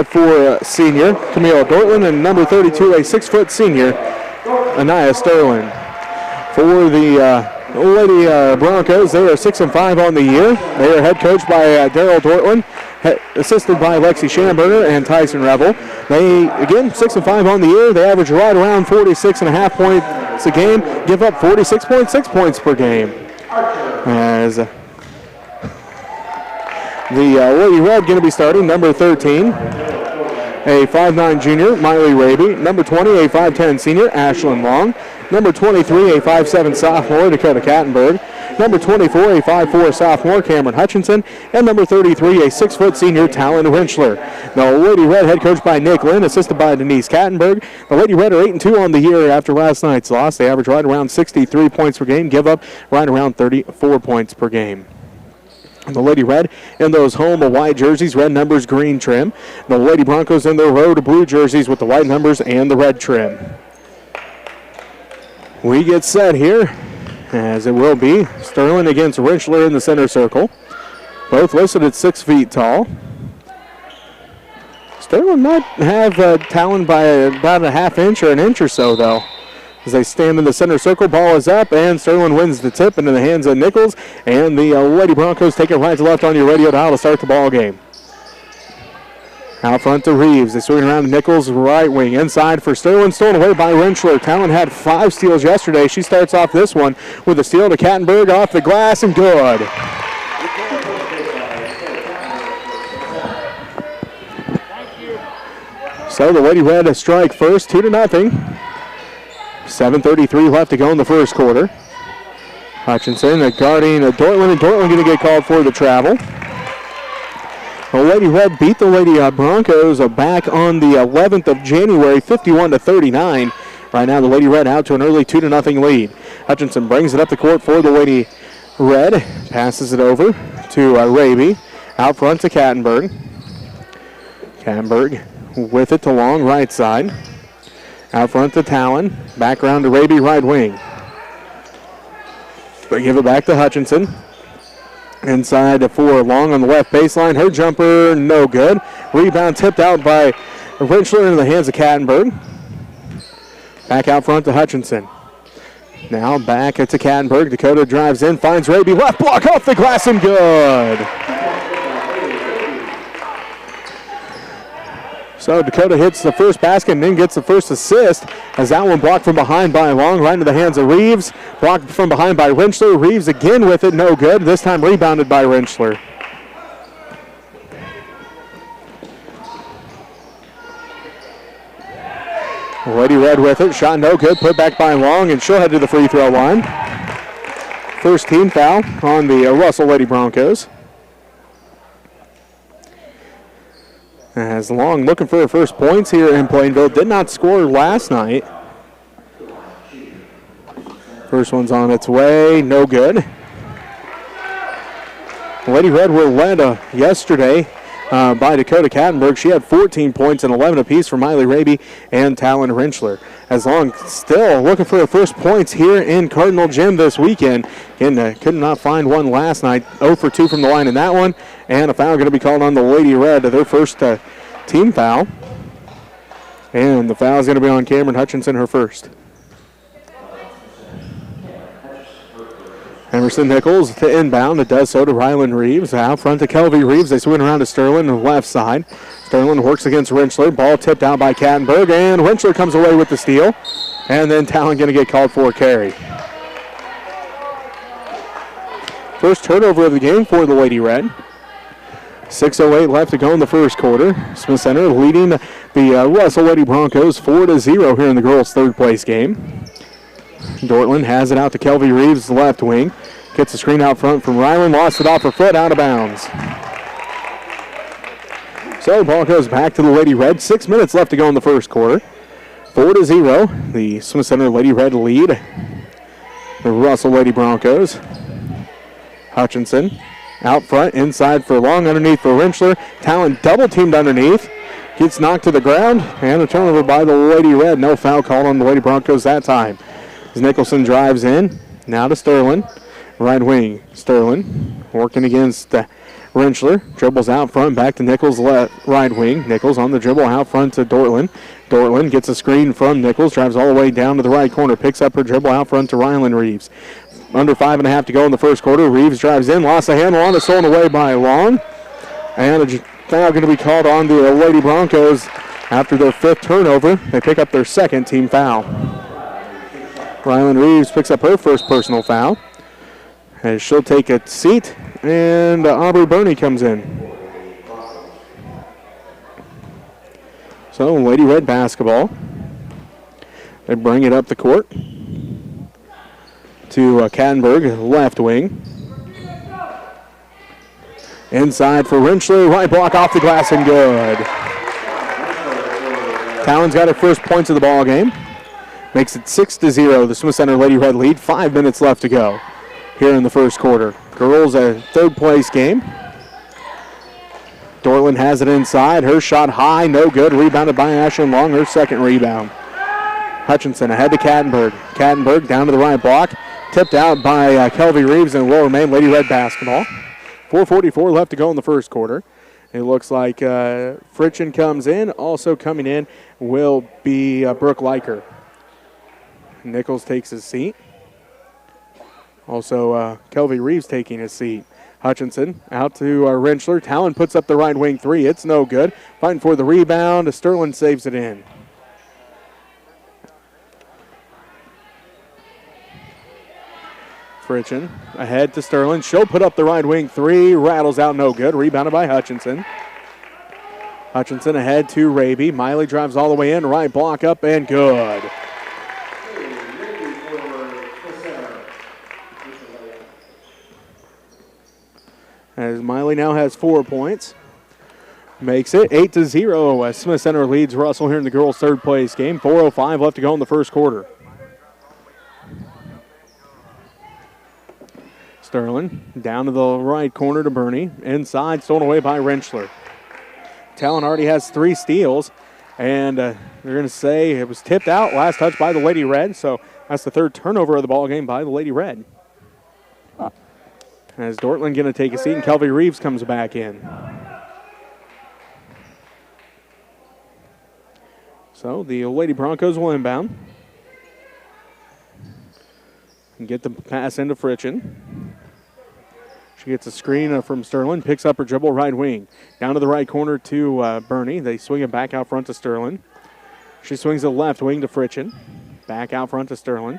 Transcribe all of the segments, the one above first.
5'4" senior, Camille Dortland, and number 32, a 6' senior, Anaya Sterling. For the Lady Broncos, they are 6-5 on the year. They are head coached by Daryl Dortland, assisted by Lexi Schamberger and Tyson Revel. They, again, 6-5 on the year. They average right around 46.5 points a game, give up 46.6 points per game. As the Lady Red going to be starting, number 13, a 5'9 junior, Miley Raby. Number 20, a 5'10 senior, Ashlyn Long. Number 23, a 5'7 sophomore, Dakota Kattenberg. Number 24, a 5'4 sophomore, Cameron Hutchinson. And number 33, a 6' senior, Talon Winchler. The Lady Red, head coached by Nick Lynn, assisted by Denise Kattenberg. The Lady Red are 8-2 on the year after last night's loss. They average right around 63 points per game, give up right around 34 points per game. The Lady Red in those home white jerseys, red numbers, green trim. The Lady Broncos in their road blue jerseys with the white numbers and the red trim. We get set here, as it will be Sterling against Winchler in the center circle. Both listed at 6 feet tall. Sterling might have Talon by about a half inch or an inch or so, though. As they stand in the center circle, ball is up, and Sterling wins the tip into the hands of Nichols. And the Lady Broncos take it right to left on your radio dial to start the ball game. Out front to Reeves. They swing around to Nichols, right wing. Inside for Sterling, stolen away by Winchler. Talon had 5 steals yesterday. She starts off this one with a steal to Kattenberg off the glass, and good. So the Lady Red strike first, 2-0. 7:33 left to go in the first quarter. Hutchinson guarding Dortland, and Dortland going to get called for the travel. The Lady Red beat the Lady Broncos back on the 11th of January, 51-39. Right now the Lady Red out to an early 2-0 lead. Hutchinson brings it up the court for the Lady Red, passes it over to Raby. Out front to Kattenberg. Kattenberg with it to Long, right side. Out front to Talon. Back around to Raby, right wing. They give it back to Hutchinson. Inside for Long on the left baseline. Her jumper, no good. Rebound tipped out by Winchler into the hands of Kattenberg. Back out front to Hutchinson. Now back to Kattenberg. Dakota drives in, finds Raby. Left block off the glass, and good. So Dakota hits the first basket and then gets the first assist, as that one blocked from behind by Long, right into the hands of Reeves. Blocked from behind by Winchler. Reeves again with it, no good. This time rebounded by Winchler. Lady Red with it, shot no good, put back by Long, and she'll head to the free throw line. First team foul on the Russell Lady Broncos. As Long looking for her first points here in Plainville. Did not score last night. First one's on its way. No good. Lady Red were led yesterday by Dakota Kattenberg. She had 14 points and 11 apiece for Miley Raby and Talon Winchler. As Long still looking for her first points here in Cardinal Gym this weekend. Again, could not find one last night. 0 for 2 from the line in that one. And a foul going to be called on the Lady Red, their first team foul. And the foul is going to be on Cameron Hutchinson, her first. Emerson Nichols to inbound. It does so to Rylan Reeves. Out front to Kelvy Reeves. They swing around to Sterling on the left side. Sterling works against Winchler. Ball tipped out by Kattenberg, and Winchler comes away with the steal. And then Talon going to get called for a carry. First turnover of the game for the Lady Red. 6:08 left to go in the first quarter. Smith Center leading the Russell Lady Broncos 4-0 here in the girls' third place game. Dortland has it out to Kelvy Reeves, left wing. Gets the screen out front from Ryland. Lost it off her foot, out of bounds. So the ball goes back to the Lady Red. 6 minutes left to go in the first quarter. 4-0. The Smith Center Lady Red lead. The Russell Lady Broncos. Hutchinson out front, inside for Long, underneath for Winchler. Talon double teamed underneath. Gets knocked to the ground, and a turnover by the Lady Red. No foul called on the Lady Broncos that time. As Nicholson drives in, now to Sterling. Right wing, Sterling working against Rentschler dribbles out front, back to Nichols' right wing. Nichols on the dribble out front to Dortland. Dortland gets a screen from Nichols, drives all the way down to the right corner, picks up her dribble out front to Rylan Reeves. Under 5.5 to go in the first quarter. Reeves drives in, lost the handle on it, stolen away by Long. And a foul going to be called on the Lady Broncos after their 5th turnover. They pick up their 2nd team foul. Rylan Reeves picks up her first personal foul. As she'll take a seat, and Aubrey Burney comes in. So, Lady Red basketball. They bring it up the court to Kattenberg, left wing. Inside for Rentschler, right block off the glass and good. Talon's got her first points of the ball game. Makes it 6-0. The Smith Center Lady Red lead. 5 minutes left to go here in the first quarter. Girls a 3rd place game. Dortland has it inside. Her shot high, no good. Rebounded by Ashlyn Long, her 2nd rebound. Hutchinson ahead to Kattenberg. Kattenberg down to the right block. Tipped out by Kelvy Reeves and will remain Lady Red basketball. 4:44 left to go in the first quarter. It looks like Fritchen comes in. Also coming in will be Brooke Leiker. Nichols takes his seat. Also, Kelvy Reeves taking his seat. Hutchinson out to Rentschler. Talon puts up the right wing 3. It's no good. Fighting for the rebound. Sterling saves it in. Fritchen ahead to Sterling. She'll put up the right wing 3. Rattles out, no good. Rebounded by Hutchinson. Hutchinson ahead to Raby. Miley drives all the way in. Right block up and good. As Miley now has 4 points. Makes it 8-0 as Smith Center leads Russell here in the girls' 3rd place game. 4:05 left to go in the first quarter. Sterling down to the right corner to Burney. Inside, stolen away by Rentschler. Talon already has 3 steals, and they're going to say it was tipped out. Last touch by the Lady Red, so that's the 3rd turnover of the ball game by the Lady Red. As Dortland going to take a seat, and Kelvy Reeves comes back in. So the Lady Broncos will inbound. And get the pass into Fritchen. She gets a screen from Sterling, picks up her dribble right wing. Down to the right corner to Burney. They swing it back out front to Sterling. She swings the left wing to Fritchen. Back out front to Sterling.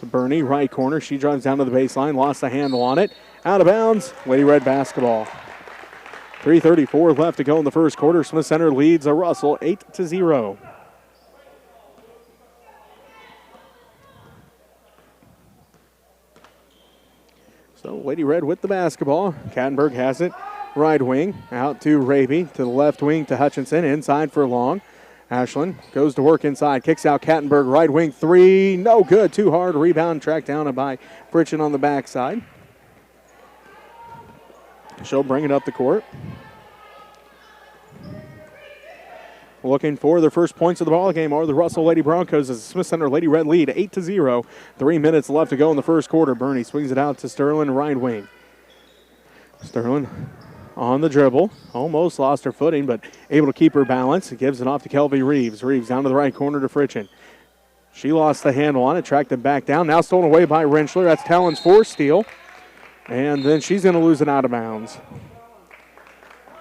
To Burney, right corner. She drives down to the baseline, lost the handle on it. Out of bounds, Lady Red basketball. 3:34 left to go in the first quarter. Smith Center leads Russell 8-0. So Lady Red with the basketball. Kattenberg has it. Right wing out to Raby. To the left wing to Hutchinson. Inside for Long. Ashlyn goes to work inside. Kicks out Kattenberg. Right wing 3. No good. Too hard. Rebound tracked down by Fritchen on the backside. She'll bring it up the court. Looking for their first points of the ball game are the Russell Lady Broncos as the Smith Center Lady Red lead 8-0. 3 minutes left to go in the first quarter. Burney swings it out to Sterling, right wing. Sterling on the dribble. Almost lost her footing, but able to keep her balance. Gives it off to Kelvy Reeves. Reeves down to the right corner to Fritchen. She lost the handle on it, tracked it back down. Now stolen away by Rentschler. That's Talon's 4th steal. And then she's going to lose it out of bounds.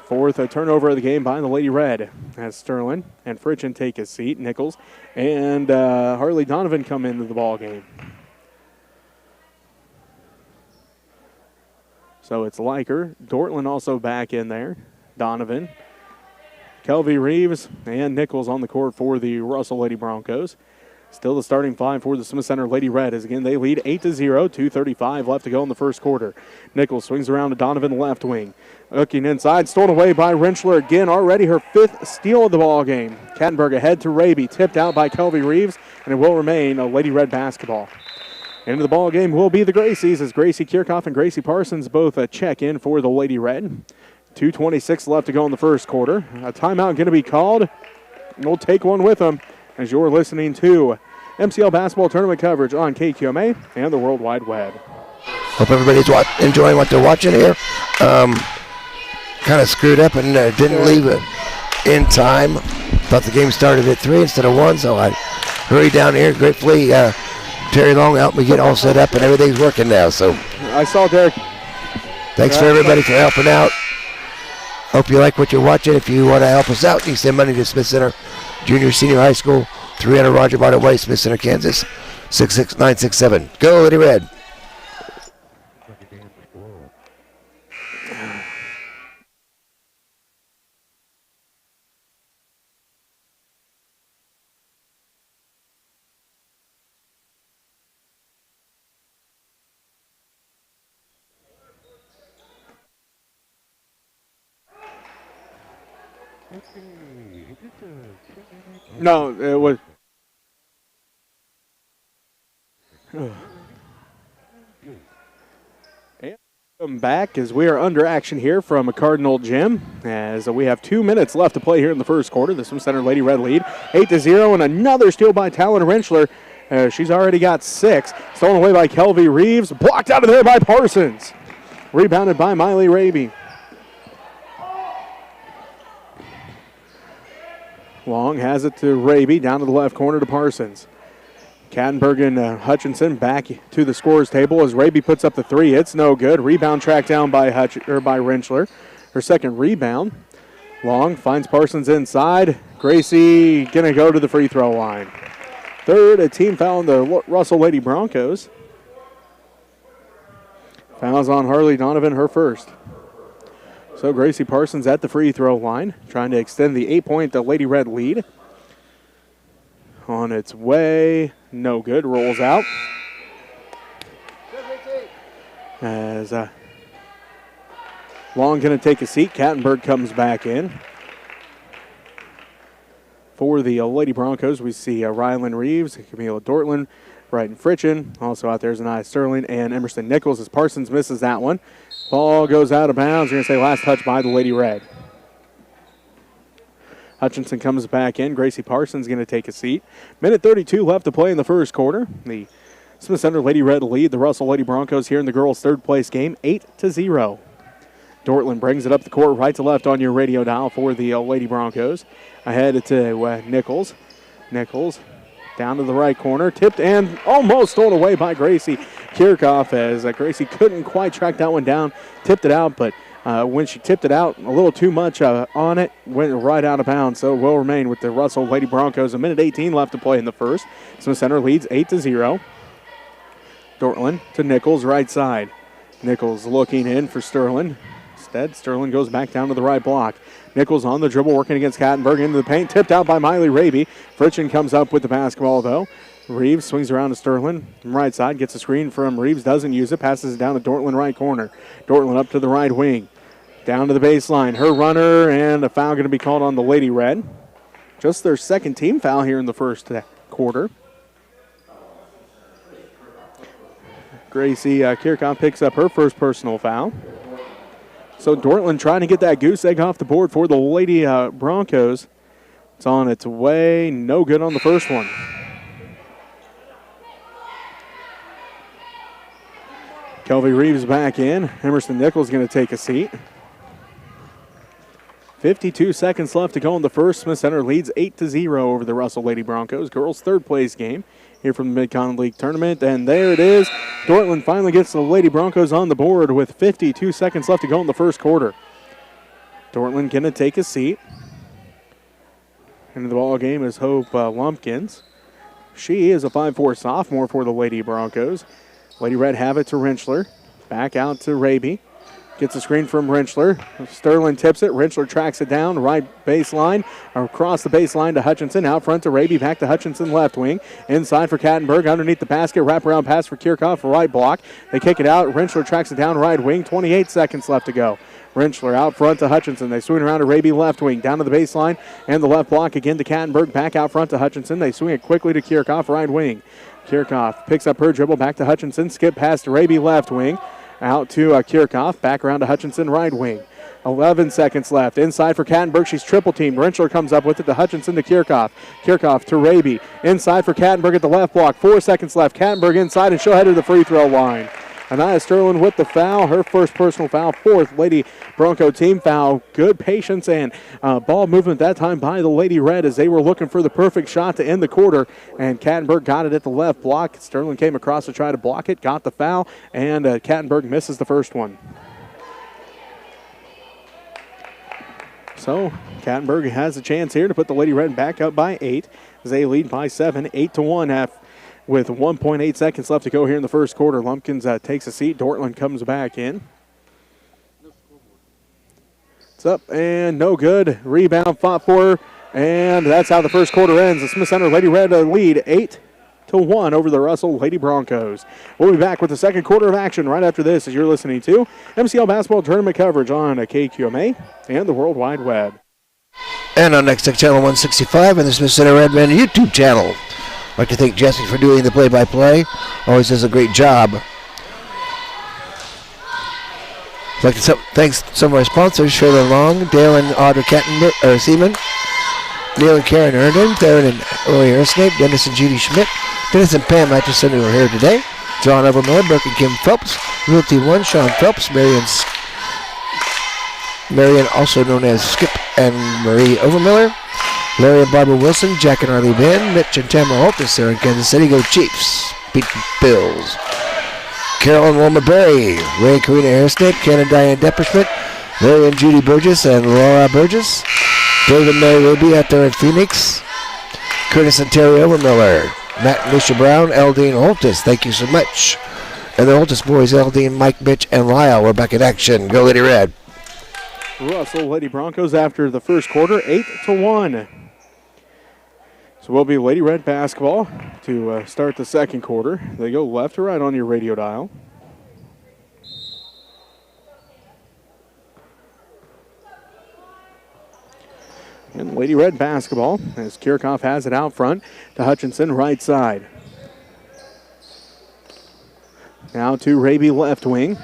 4th turnover of the game by the Lady Red as Sterling and Fritchen take his seat. Nichols and Harley Donovan come into the ball game. So it's Leiker. Dortland also back in there. Donovan, Kelvy Reeves, and Nichols on the court for the Russell Lady Broncos. Still the starting 5 for the Smith Center Lady Red as again they lead 8-0, 2:35 left to go in the first quarter. Nichols swings around to Donovan left wing. Looking inside, stolen away by Rentschler again, already her 5th steal of the ball game. Kattenberg ahead to Raby, tipped out by Kelvy Reeves, and it will remain a Lady Red basketball. Into the ball game will be the Gracies as Gracie Kirchhoff and Gracie Parsons both check in for the Lady Red. 2:26 left to go in the first quarter. A timeout going to be called. We'll take one with them as you're listening to MCL basketball tournament coverage on KQMA and the World Wide Web. Hope everybody's enjoying what they're watching here. Kind of screwed up and didn't leave it in time. Thought the game started at 3 instead of 1, so I hurried down here. Gratefully, Terry Long helped me get all set up, and everything's working now. So I saw Derek. Thanks for everybody for helping out. Hope you like what you're watching. If you want to help us out, you can send money to Smith Center Junior Senior High School, 300 Roger Barnett Way, Smith Center, Kansas, 66967. Go, Lady Red. No, it was. And welcome back as we are under action here from a Cardinal Gym as we have 2 minutes left to play here in the first quarter. The Swim Center Lady Red lead 8-0, and another steal by Talon Rentschler. She's already got 6. Stolen away by Kelvy Reeves. Blocked out of there by Parsons. Rebounded by Miley Raby. Long has it to Raby, down to the left corner to Parsons. Kattenberg and Hutchinson back to the scorer's table as Raby puts up the 3. It's no good. Rebound tracked down by by Rentschler. Her second rebound. Long finds Parsons inside. Gracie gonna go to the free throw line. Third, a team foul on the Russell Lady Broncos. Fouls on Harley Donovan, her first. So Gracie Parsons at the free throw line, trying to extend the 8-point Lady Red lead. On its way, no good, rolls out. As Long going to take a seat, Kattenberg comes back in. For the Lady Broncos, we see Rylan Reeves, Camila Dortland, Brighton Fritchen. Also out there is Anaya Sterling and Emerson Nichols as Parsons misses that one. Ball goes out of bounds. You're going to say last touch by the Lady Red. Hutchinson comes back in. Gracie Parsons going to take a seat. Minute 32 left to play in the first quarter. The Smith Center Lady Red lead the Russell Lady Broncos here in the girls' third place game, 8-0. Dortland brings it up the court right to left on your radio dial for the Lady Broncos. Ahead to Nichols. Nichols down to the right corner, tipped and almost stolen away by Gracie Kirchhoff as Gracie couldn't quite track that one down, tipped it out, but when she tipped it out a little too much on it, went right out of bounds, so it will remain with the Russell Lady Broncos. A minute 18 left to play in the first. Smith Center leads 8-0. Dortland to Nichols, right side. Nichols looking in for Sterling. Instead, Sterling goes back down to the right block. Nichols on the dribble, working against Kattenberg into the paint. Tipped out by Miley Raby. Fritchen comes up with the basketball, though. Reeves swings around to Sterling from right side. Gets a screen from Reeves. Doesn't use it. Passes it down to Dortland, right corner. Dortland up to the right wing. Down to the baseline. Her runner, and a foul going to be called on the Lady Red. Just their second team foul here in the first quarter. Gracie Kirchhoff picks up her first personal foul. So Dortland trying to get that goose egg off the board for the Lady Broncos. It's on its way. No good on the first one. Kelvy Reeves back in. Emerson Nichols going to take a seat. 52 seconds left to go in the first. Smith Center leads 8-0 over the Russell Lady Broncos. Girls' third place game here from the Mid-Con League Tournament. And there it is. Dortland finally gets the Lady Broncos on the board with 52 seconds left to go in the first quarter. Dortland going to take a seat. Into the ball game is Hope Lumpkins. She is a 5'4" sophomore for the Lady Broncos. Lady Red have it to Rentschler. Back out to Raby. Gets a screen from Rentschler. Sterling tips it. Rentschler tracks it down. Right baseline. Across the baseline to Hutchinson. Out front to Raby. Back to Hutchinson left wing. Inside for Kattenberg. Underneath the basket. Wraparound pass for Kirchhoff. Right block. They kick it out. Rentschler tracks it down. Right wing. 28 seconds left to go. Rentschler out front to Hutchinson. They swing around to Raby left wing. Down to the baseline. And the left block again to Kattenberg. Back out front to Hutchinson. They swing it quickly to Kirchhoff. Right wing. Kirchhoff picks up her dribble. Back to Hutchinson. Skip past to Raby left wing. Out to Kirchhoff. Back around to Hutchinson, right wing. 11 seconds left. Inside for Kattenberg. She's triple teamed. Rentschler comes up with it to Hutchinson to Kirchhoff. Kirchhoff to Raby. Inside for Kattenberg at the left block. 4 seconds left. Kattenberg inside, and she'll head to the free throw line. Anaya Sterling with the foul, her first personal foul, fourth Lady Bronco team foul. Good patience and ball movement that time by the Lady Red as they were looking for the perfect shot to end the quarter. And Kattenberg got it at the left block. Sterling came across to try to block it, got the foul, and Kattenberg misses the first one. So Kattenberg has a chance here to put the Lady Red back up by 8 as they lead by 7, 8-1 with 1.8 seconds left to go here in the first quarter. Lumpkins takes a seat. Dortland comes back in. It's up and no good. Rebound fought for, and that's how the first quarter ends. The Smith Center Lady Red lead 8-1 over the Russell Lady Broncos. We'll be back with the second quarter of action right after this as you're listening to MCL Basketball Tournament coverage on KQMA and the World Wide Web. And on Next Tech Channel 165 and the Smith Center Redmen YouTube channel. I'd like to thank Jesse for doing the play-by-play. Always does a great job. I'd like to thank some of our sponsors, Shirley Long, Dale and Audra Seaman, Neil and Karen Herndon, Darren and Roy Ersnape, Dennis and Judy Schmidt, Dennis and Pam Atchison who are here today, John Overmiller, Burke and Kim Phelps, Realty One, Sean Phelps, Marion, also known as Skip and Marie Overmiller, Larry and Barbara Wilson, Jack and Arlie Van, Mitch and Tamara Holtis there in Kansas City. Go Chiefs. Beat Bills. Carol and Wilma Berry, Ray and Karina Airsnake, Ken and Diane Depperschmidt, Larry and Judy Burgess and Laura Burgess, David and Mary Ruby out there in Phoenix, Curtis and Terry Overmiller, Matt and Lucia Brown, Eldine Holtis. Thank you so much. And the Holtis boys, Eldine, Mike, Mitch, and Lyle, we're back in action. Go Lady Red. Russell Lady Broncos after the first quarter, 8-1. So we'll be Lady Red basketball to start the second quarter. They go left to right on your radio dial. And Lady Red basketball as Kirchhoff has it out front to Hutchinson, right side. Now to Raby, left wing.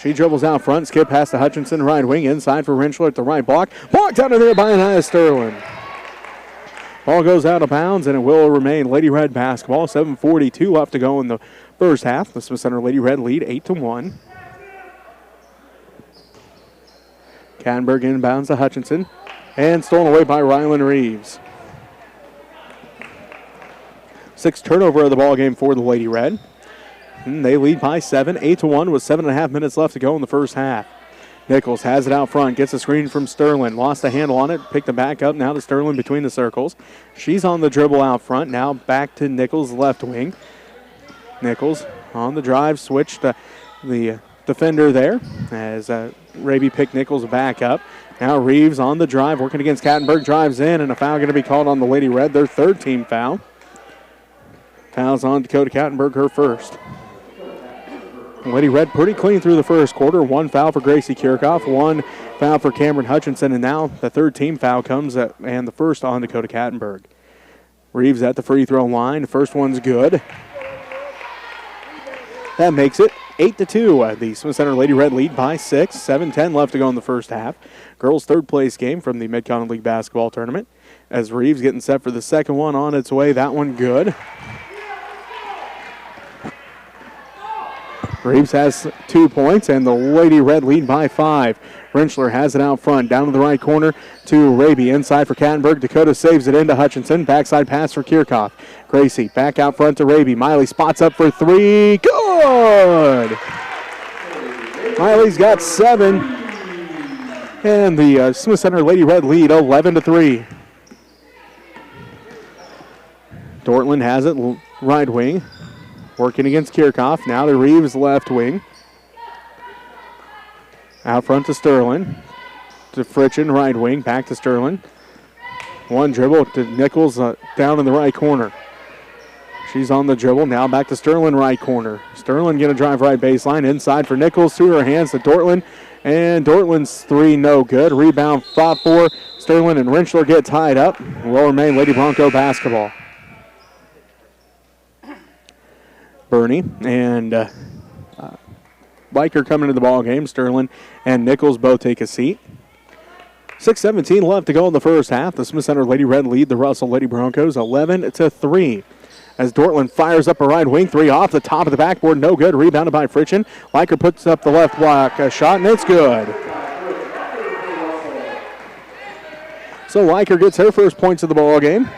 She dribbles out front, skip past to Hutchinson, right wing, inside for Rentschler at the right block. Blocked out of there by Anaya Sterling. Ball goes out of bounds, and it will remain Lady Red basketball. 7:42 left to go in the first half. The Smith Center Lady Red lead 8-1. Kattenberg inbounds to Hutchinson, and stolen away by Rylan Reeves. 6th turnover of the ball game for the Lady Red. And they lead by 7, 8-1 with 7.5 minutes left to go in the first half. Nichols has it out front, gets a screen from Sterling, lost the handle on it, picked it back up, now to Sterling between the circles. She's on the dribble out front, now back to Nichols, left wing. Nichols on the drive, switched the defender there as Raby picked Nichols back up. Now Reeves on the drive, working against Kattenberg, drives in, and a foul going to be called on the Lady Red, their third team foul. Foul's on Dakota Kattenberg, her first. Lady Red pretty clean through the first quarter. One foul for Gracie Kirchhoff, one foul for Cameron Hutchinson, and now the third team foul comes and the first on Dakota Kattenberg. Reeves at the free throw line. The first one's good. That makes it 8-2. The Smith Center Lady Red lead by 6. 7:10 left to go in the first half. Girls' third place game from the Mid-Continent League basketball tournament. As Reeves getting set for the second one on its way. That one good. Reeves has 2 points, and the Lady Red lead by 5. Rentschler has it out front, down to the right corner to Raby. Inside for Kattenberg. Dakota saves it into Hutchinson. Backside pass for Kirchhoff. Gracie back out front to Raby. Miley spots up for 3. Good! Miley's got 7. And the Smith Center Lady Red lead 11-3. Dortland has it right wing. Working against Kirchhoff. Now to Reeves, left wing. Out front to Sterling. To Fritchen, right wing. Back to Sterling. One dribble to Nichols down in the right corner. She's on the dribble. Now back to Sterling, right corner. Sterling going to drive right baseline. Inside for Nichols. Through her hands to Dortland. And Dortland's 3 no good. Rebound fought for. Sterling and Rentschler get tied up. Will remain Lady Bronco basketball. Bernie and Biker coming to the ball game. Sterling and Nichols both take a seat. 6:17 left to go in the first half. The Smith Center Lady Red lead the Russell Lady Broncos 11-3. as Dortland fires up a right wing three off the top of the backboard. No good. Rebounded by Fritchen. Liker puts up the left block shot, and it's good. So Liker gets her first points of the ball game.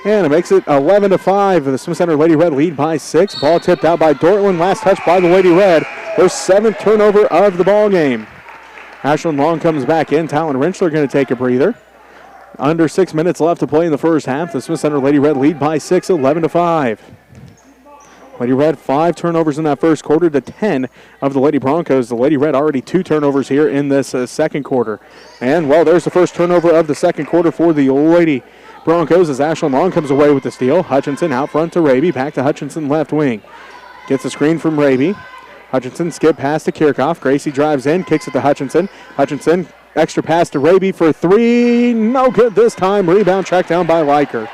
And it makes it 11-5. The Smith Center Lady Red lead by 6. Ball tipped out by Dortland. Last touch by the Lady Red. Their 7th turnover of the ball game. Ashland Long comes back in. Talon Rentschler going to take a breather. Under 6 minutes left to play in the first half. The Smith Center Lady Red lead by 6, 11-5. Lady Red 5 turnovers in that first quarter to 10 of the Lady Broncos. The Lady Red already 2 turnovers here in this second quarter. And, well, there's the first turnover of the second quarter for the Lady Broncos as Ashland Long comes away with the steal. Hutchinson out front to Raby. Back to Hutchinson left wing. Gets a screen from Raby. Hutchinson skip pass to Kirchhoff. Gracie drives in, kicks it to Hutchinson. Hutchinson, extra pass to Raby for 3. No good this time. Rebound tracked down by Liker.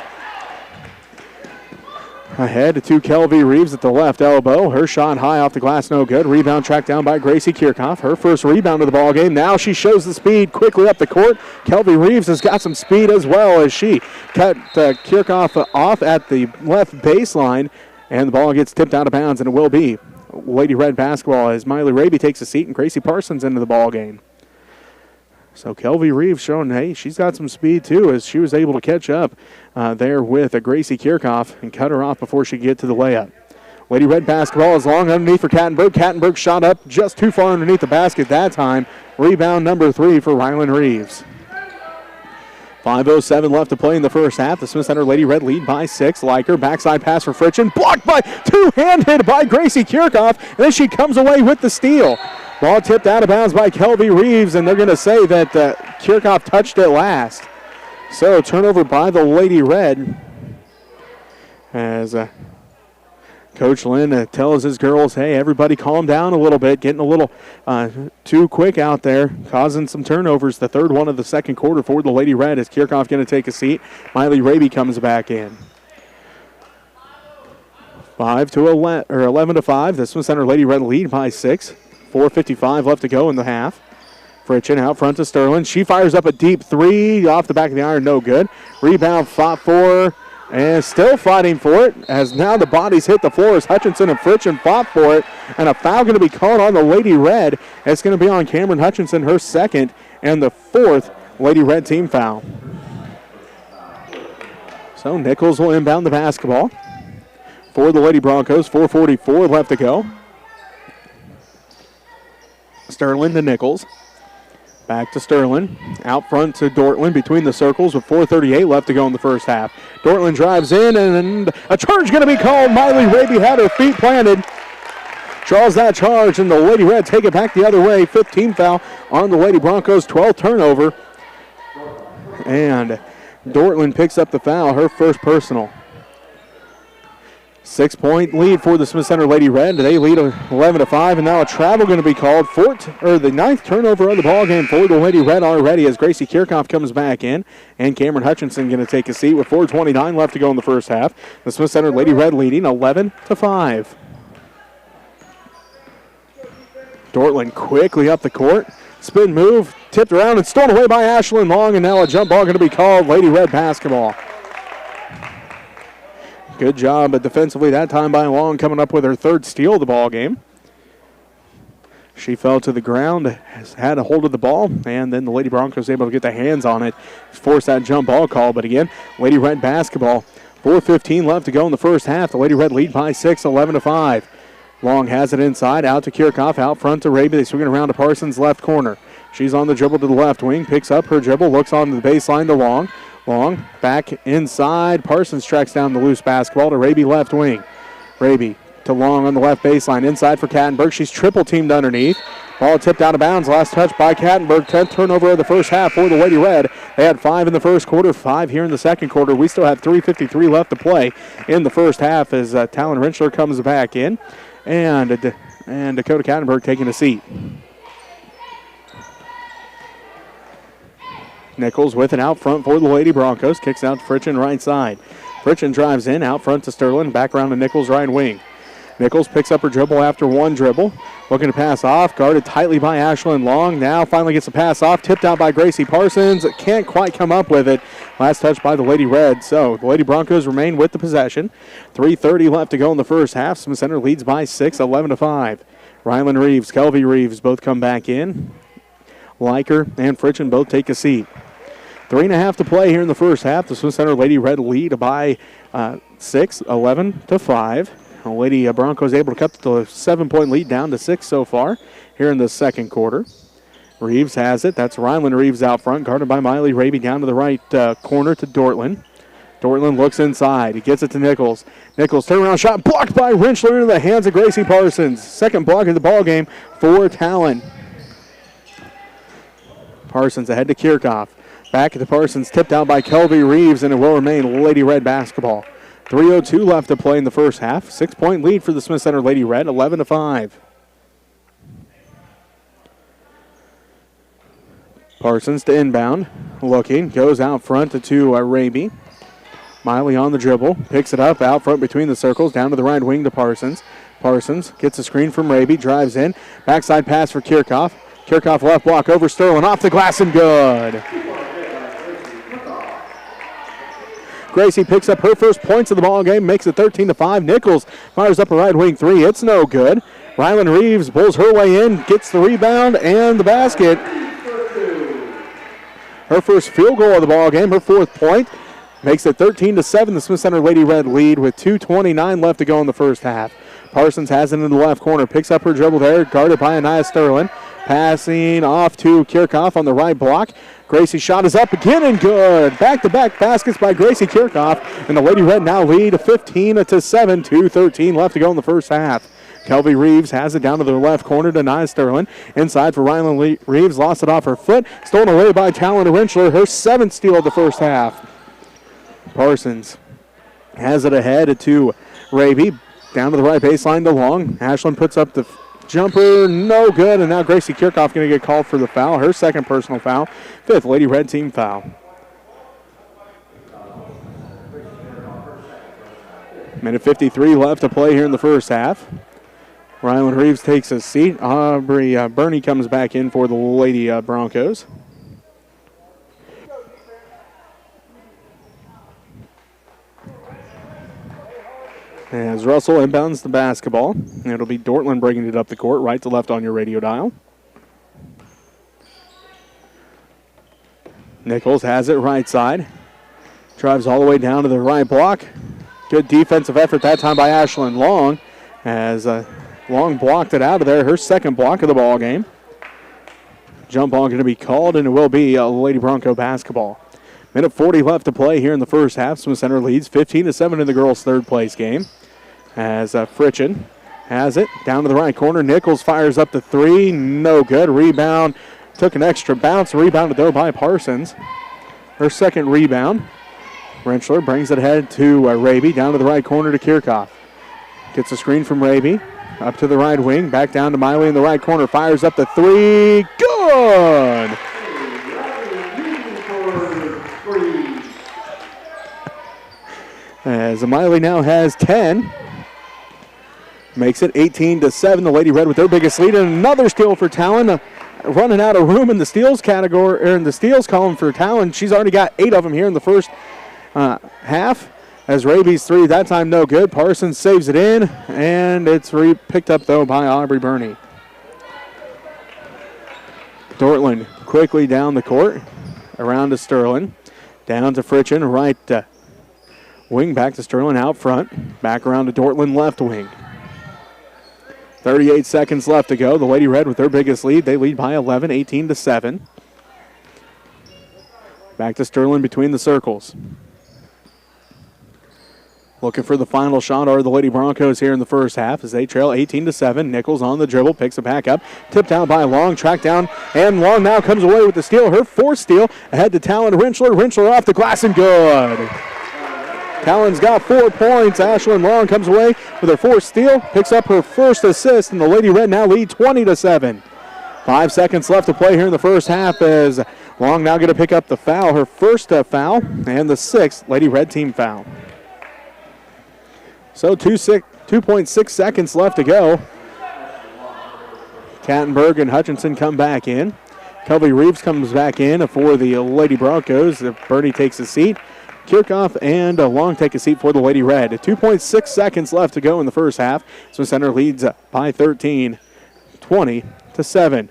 Ahead to Kelvy Reeves at the left elbow. Her shot high off the glass, no good. Rebound tracked down by Gracie Kirchhoff. Her first rebound of the ball game. Now she shows the speed quickly up the court. Kelvy Reeves has got some speed as well as she cut Kirchhoff off at the left baseline. And the ball gets tipped out of bounds, and it will be Lady Red basketball as Miley Raby takes a seat and Gracie Parsons into the ball game. So Kelvy Reeves showing, hey, she's got some speed too as she was able to catch up there with Gracie Kirchhoff and cut her off before she could get to the layup. Lady Red basketball is long underneath for Kattenberg. Kattenberg shot up just too far underneath the basket that time. Rebound number 3 for Rylan Reeves. 5:07 left to play in the first half. The Smith Center Lady Red lead by 6. Liker, backside pass for Fritchen. Blocked by, two-handed by Gracie Kirchhoff. And then she comes away with the steal. Ball tipped out of bounds by Kelvy Reeves, and they're going to say that Kirchhoff touched it last. So turnover by the Lady Red as Coach Lynn tells his girls, hey, everybody calm down a little bit, getting a little too quick out there, causing some turnovers. The third one of the second quarter for the Lady Red as Kirchhoff going to take a seat. Miley Raby comes back in. 11-5. The Smith Center Lady Red lead by 6. 4:55 left to go in the half. Fritchen out front to Sterling. She fires up a deep 3 off the back of the iron, no good. Rebound fought for, and still fighting for it as now the bodies hit the floor as Hutchinson and Fritchen fought for it. And a foul going to be called on the Lady Red. It's going to be on Cameron Hutchinson, her second, and the 4th Lady Red team foul. So Nichols will inbound the basketball for the Lady Broncos. 4:44 left to go. Sterling to Nichols. Back to Sterling. Out front to Dortland between the circles with 4:38 left to go in the first half. Dortland drives in, and a charge going to be called. Miley Raby had her feet planted. Draws that charge, and the Lady Red take it back the other way. 15th foul on the Lady Broncos. 12th turnover. And Dortland picks up the foul, her first personal. 6-point lead for the Smith Center Lady Red. They lead 11-5, and now a travel going to be called. The 9th turnover of the ball game for the Lady Red already as Gracie Kirchhoff comes back in, and Cameron Hutchinson going to take a seat with 4:29 left to go in the first half. The Smith Center Lady Red leading 11-5. Dortland quickly up the court. Spin move, tipped around and stolen away by Ashlyn Long, and now a jump ball going to be called. Lady Red basketball. Good job defensively that time by Long, coming up with her 3rd steal of the ball game. She fell to the ground, had a hold of the ball, and then the Lady Broncos able to get their hands on it, force that jump ball call. But again, Lady Red basketball. 4:15 left to go in the first half. The Lady Red lead by 6, 11-5. Long has it inside, out to Kirchhoff, out front to Raby. They swing it around to Parsons' left corner. She's on the dribble to the left wing, picks up her dribble, looks on the baseline to Long. Long back inside. Parsons tracks down the loose basketball to Raby left wing. Raby to Long on the left baseline. Inside for Kattenberg. She's triple teamed underneath. Ball tipped out of bounds. Last touch by Kattenberg. 10th turnover of the first half for the Lady Red. They had 5 in the first quarter, 5 here in the second quarter. We still have 3:53 left to play in the first half as Talon Rentschler comes back in. And Dakota Kattenberg taking a seat. Nichols with it out front for the Lady Broncos. Kicks out to Fritchen right side. Fritchen drives in, out front to Sterling. Back around to Nichols right wing. Nichols picks up her dribble after one dribble. Looking to pass off, guarded tightly by Ashlyn Long. Now finally gets a pass off, tipped out by Gracie Parsons. Can't quite come up with it. Last touch by the Lady Red. So the Lady Broncos remain with the possession. 3:30 left to go in the first half. Smith Center leads by 6, 11-5. Rylan Reeves, Kelvy Reeves both come back in. Liker and Fritchen both take a seat. 3.5 to play here in the first half. The Smith Center Lady Red lead by 6, 11-5. The Lady Broncos able to cut the 7-point lead down to 6 so far here in the second quarter. Reeves has it. That's Rylan Reeves out front, guarded by Miley Raby down to the right corner to Dortland. Dortland looks inside. He gets it to Nichols. Nichols turnaround shot blocked by Rentschler into the hands of Gracie Parsons. Second block of the ball game for Talon. Parsons ahead to Kirchhoff. Back to Parsons, tipped out by Kelvy Reeves, and it will remain Lady Red basketball. 3:02 left to play in the first half. 6-point lead for the Smith Center Lady Red, 11-5. Parsons to inbound. Looking, goes out front to Raby. Miley on the dribble, picks it up out front between the circles, down to the right wing to Parsons. Parsons gets a screen from Raby, drives in. Backside pass for Kirchhoff. Kirchhoff left block over Sterling, off the glass and good. Gracie picks up her first points of the ball game, makes it 13-5. Nichols fires up a right wing three. It's no good. Rylan Reeves pulls her way in, gets the rebound and the basket. Her first field goal of the ball game, her fourth point, makes it 13-7. The Smith Center Lady Red lead with 2:29 left to go in the first half. Parsons has it in the left corner, picks up her dribble there, guarded by Anaya Sterling. Passing off to Kirchhoff on the right block. Gracie's shot is up again and good. Back-to-back baskets by Gracie Kirchhoff, and the Lady Red now lead 15-7. 2:13 left to go in the first half. Kelvy Reeves has it down to the left corner to Nia Sterling. Inside for Rylan Reeves, lost it off her foot. Stolen away by Talon Rentschler, her 7th steal of the first half. Parsons has it ahead to Raby. Down to the right baseline to Long. Ashlyn puts up the jumper, no good, and now Gracie Kirchhoff going to get called for the foul. Her second personal foul, 5th Lady Red team foul. Minute 53 left to play here in the first half. Rylan Reeves takes a seat. Aubrey Burney comes back in for the Lady Broncos. As Russell inbounds the basketball, it'll be Dortland bringing it up the court, right to left on your radio dial. Nichols has it right side. Drives all the way down to the right block. Good defensive effort that time by Ashlyn Long, as Long blocked it out of there, her second block of the ball game. Jump ball going to be called, and it will be Lady Bronco basketball. Minute 40 left to play here in the first half. Smith Center leads 15-7 in the girls' third place game. As Fritchen has it down to the right corner. Nichols fires up the three. No good. Rebound. Took an extra bounce. Rebounded though by Parsons. Her second rebound. Rentschler brings it ahead to Raby. Down to the right corner to Kirchhoff. Gets a screen from Raby. Up to the right wing. Back down to Miley in the right corner. Fires up the three. Good! As Miley now has 10. Makes it 18-7. The Lady Red with their biggest lead, and another steal for Talon. Running out of room in the steals category, or in the steals column for Talon. She's already got 8 of them here in the first half. As Raby's three, that time no good. Parsons saves it in, and it's picked up though by Aubrey Burney. Dortland quickly down the court, around to Sterling, down to Fritchen, right wing, back to Sterling out front, back around to Dortland left wing. 38 seconds left to go. The Lady Red with their biggest lead. They lead by 11, 18-7. Back to Sterling between the circles. Looking for the final shot are the Lady Broncos here in the first half as they trail 18-7. Nichols on the dribble, picks it back up. Tipped out by Long, tracked down, and Long now comes away with the steal. Her fourth steal ahead to Talon Rentschler. Rentschler off the glass and good. Talon's got 4 points. Ashlyn Long comes away with her fourth steal, picks up her first assist, and the Lady Red now lead 20-7. 5 seconds left to play here in the first half as Long now going to pick up the foul, her first foul, and the 6th Lady Red team foul. So 2.6 seconds left to go. Kattenberg and Hutchinson come back in. Covey Reeves comes back in for the Lady Broncos. Bernie takes a seat. Kirchhoff and Long take a seat for the Lady Red. 2.6 seconds left to go in the first half. Smith Center leads by 13, 20-7.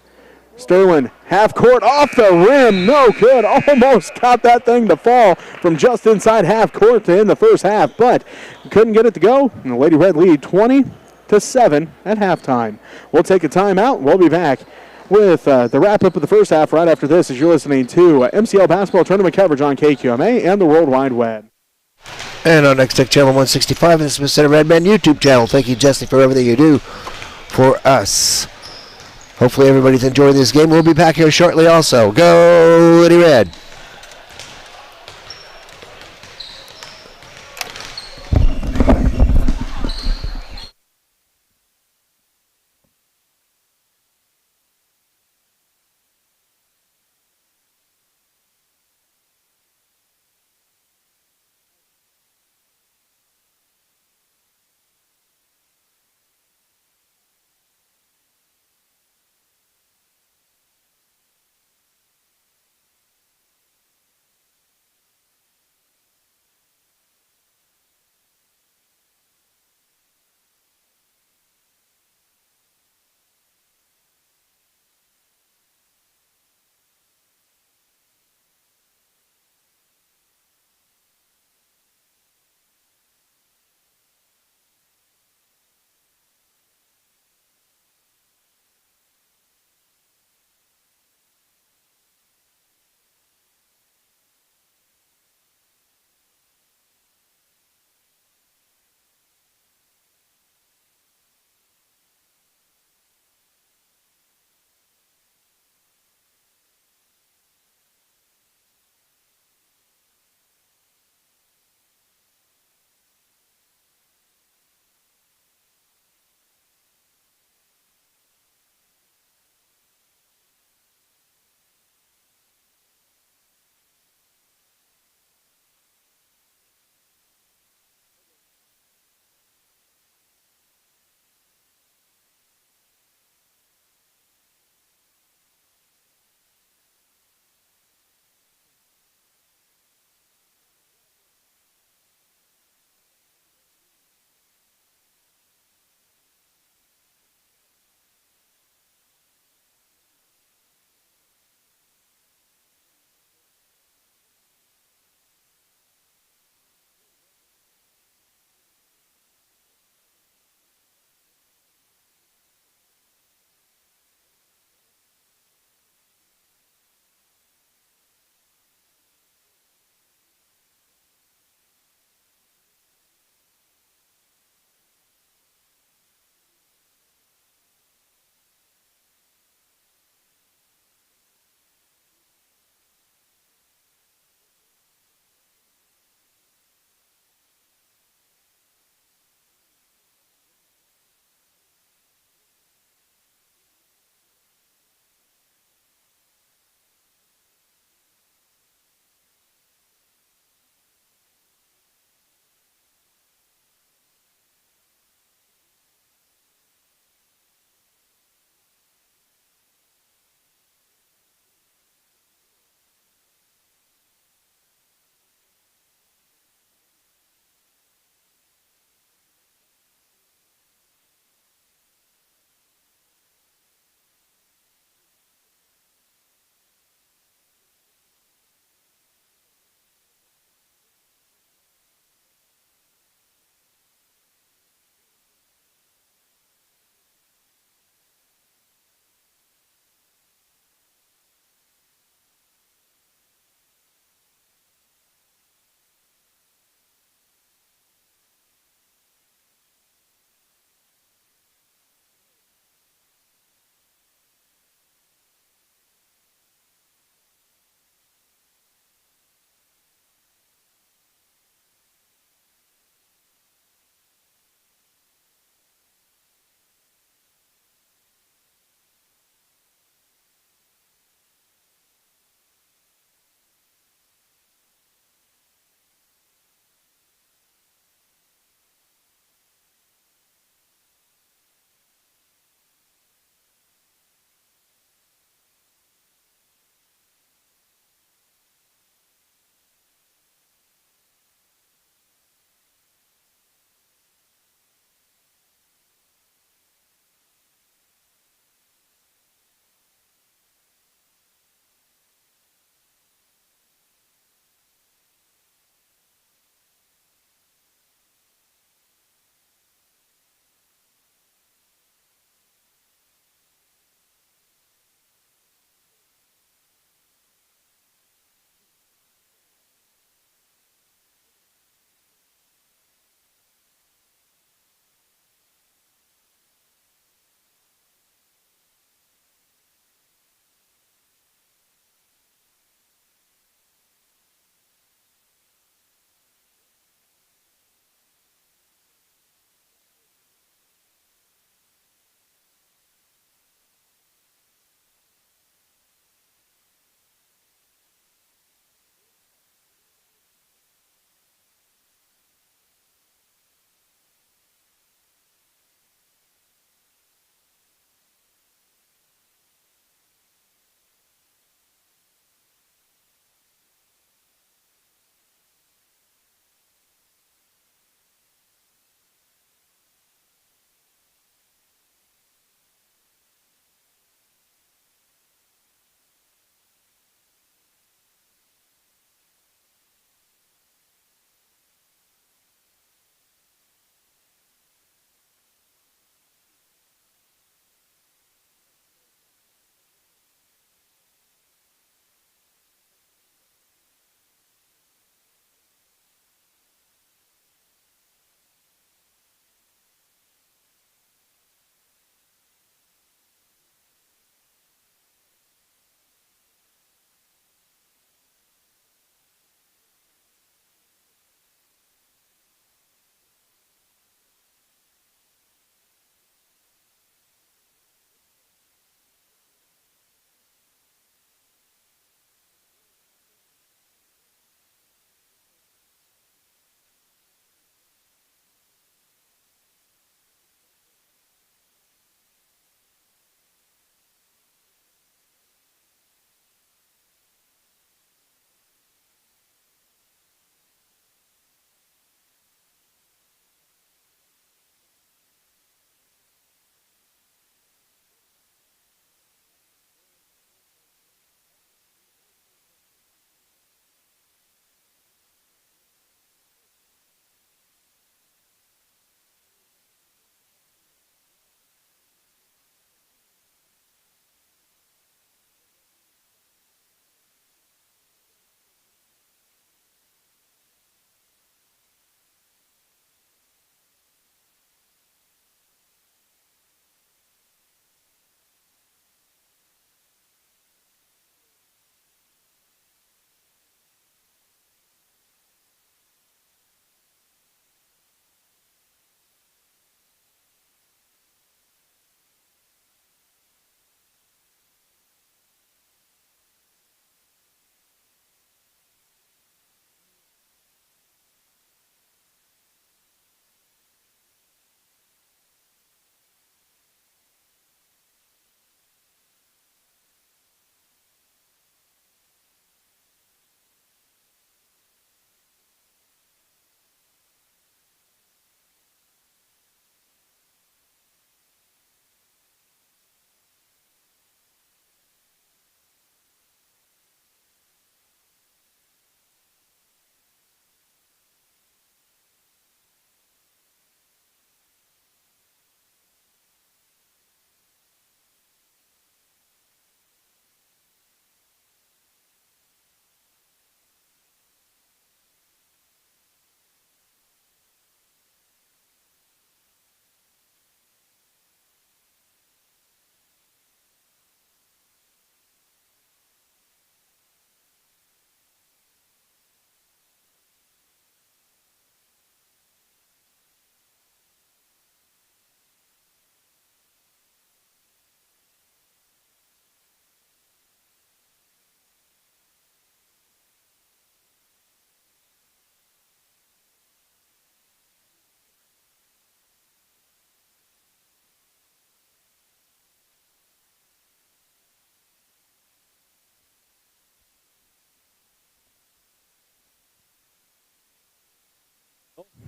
Sterling, half court, off the rim, no good. Almost got that thing to fall from just inside half court to end the first half, but couldn't get it to go. And the Lady Red lead 20-7 at halftime. We'll take a timeout. We'll be back with the wrap-up of the first half right after this as you're listening to MCL basketball tournament coverage on KQMA and the World Wide Web. And on Next Tech Channel 165 and the Smith Center Redman YouTube channel. Thank you, Jesse, for everything you do for us. Hopefully everybody's enjoying this game. We'll be back here shortly also. Go Lady Red.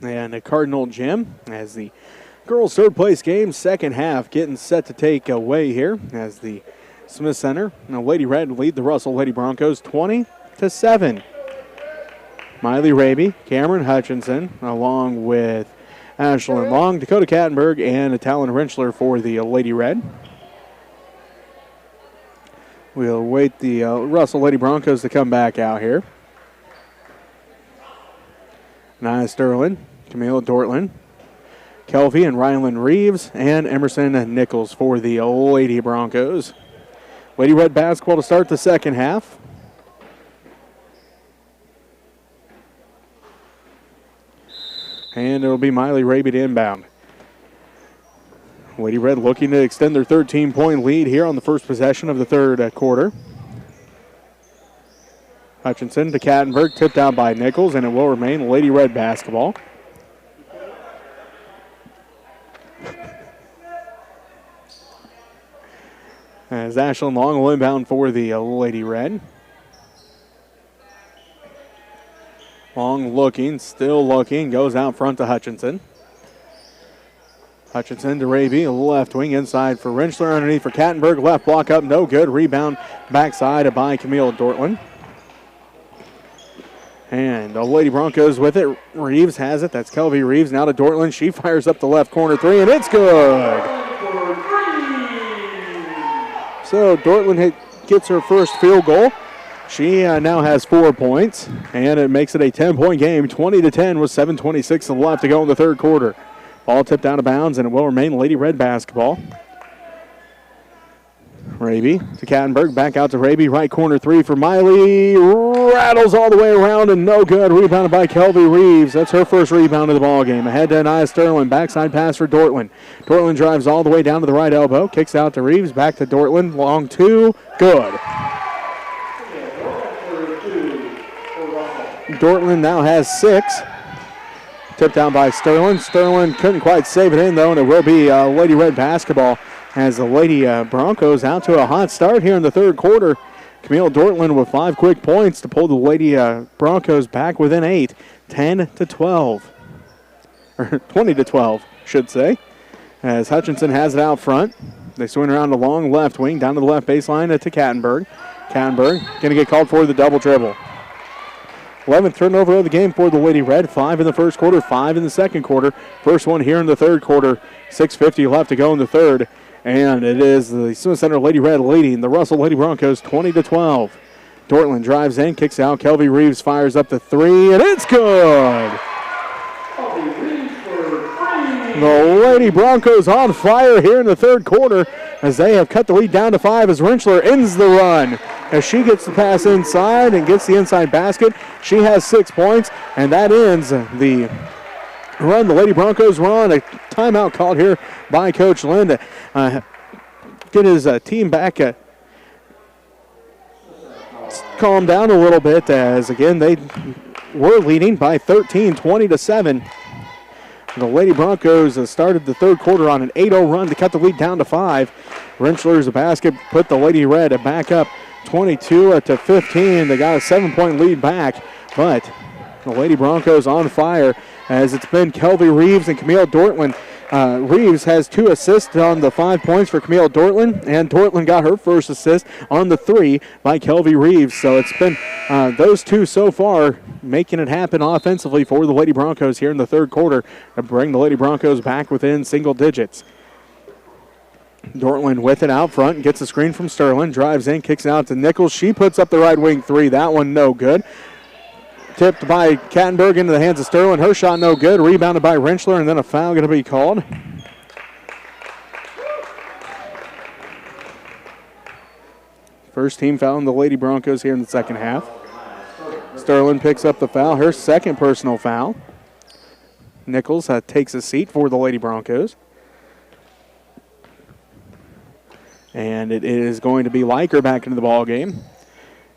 And a Cardinal Gym as the girls' third place game, second half, getting set to take away here as the Smith Center and the Lady Red lead the Russell Lady Broncos 20-7. Miley Raby, Cameron Hutchinson, along with Ashlyn Long, Dakota Kattenberg, and Talon Rentschler for the Lady Red. We'll wait the Russell Lady Broncos to come back out here. Nia Sterling, Camila Dortland, Kelvy and Rylan Reeves, and Emerson Nichols for the Lady Broncos. Lady Red basketball to start the second half. And it'll be Miley Raby to inbound. Lady Red looking to extend their 13-point lead here on the first possession of the third quarter. Hutchinson to Kattenberg, tipped out by Nichols, and it will remain Lady Red basketball. As Ashlyn Long will inbound for the Lady Red. Long looking, still looking, goes out front to Hutchinson. Hutchinson to Raby, left wing inside for Rentschler, underneath for Kattenberg, left block up, no good. Rebound backside by Camille Dortland. And the Lady Broncos with it. Reeves has it. That's Kelvy Reeves. Now to Dortland. She fires up the left corner three, and it's good. So Dortland gets her first field goal. She now has 4 points, and it makes it a 10-point game, 20-10 with 7:26 left to go in the third quarter. Ball tipped out of bounds, and it will remain Lady Red basketball. Raby to Kattenberg, back out to Raby, right corner three for Miley. Rattles all the way around and no good. Rebounded by Kelvy Reeves. That's her first rebound of the ball game. Ahead to Nia Sterling, backside pass for Dortland. Dortland drives all the way down to the right elbow, kicks out to Reeves, back to Dortland, long two, good. Dortland now has 6. Tipped down by Sterling. Sterling couldn't quite save it in, though, and it will be Lady Red basketball as the Lady Broncos out to a hot start here in the third quarter. Camille Dortland with 5 quick points to pull the Lady Broncos back within 8, 10-12. Or 20-12, should say. As Hutchinson has it out front. They swing around the long left wing, down to the left baseline to Kattenberg. Kattenberg going to get called for the double dribble. 11th turnover of the game for the Lady Red. 5 in the first quarter, 5 in the second quarter. First one here in the third quarter. 6:50 left to go in the third. And it is the Smith Center Lady Red leading the Russell Lady Broncos 20-12. Dortland drives in, kicks out. Kelvy Reeves fires up the three, and it's good. The Lady Broncos on fire here in the third quarter as they have cut the lead down to 5 as Rentschler ends the run. As she gets the pass inside and gets the inside basket, she has 6 points, and that ends the run. The Lady Broncos run. A timeout called here by Coach Lynn to get his team back, calm down a little bit, as again they were leading by 13, 20-7. The Lady Broncos started the third quarter on an 8-0 run to cut the lead down to 5. Rentschler's basket put the Lady Red back up 22-15. They got a 7-point lead back, but the Lady Broncos on fire as it's been Kelvy Reeves and Camille Dortland. Reeves has 2 assists on the 5 points for Camille Dortland, and Dortland got her first assist on the 3 by Kelvy Reeves. So it's been those two so far making it happen offensively for the Lady Broncos here in the third quarter to bring the Lady Broncos back within single digits. Dortland with it out front, gets a screen from Sterling, drives in, kicks it out to Nichols. She puts up the right wing 3. That one no good. Tipped by Kattenberg into the hands of Sterling. Her shot no good. Rebounded by Rentschler, and then a foul going to be called. First team foul on the Lady Broncos here in the second half. Sterling picks up the foul, her second personal foul. Nichols takes a seat for the Lady Broncos. And it is going to be Liker back into the ball game.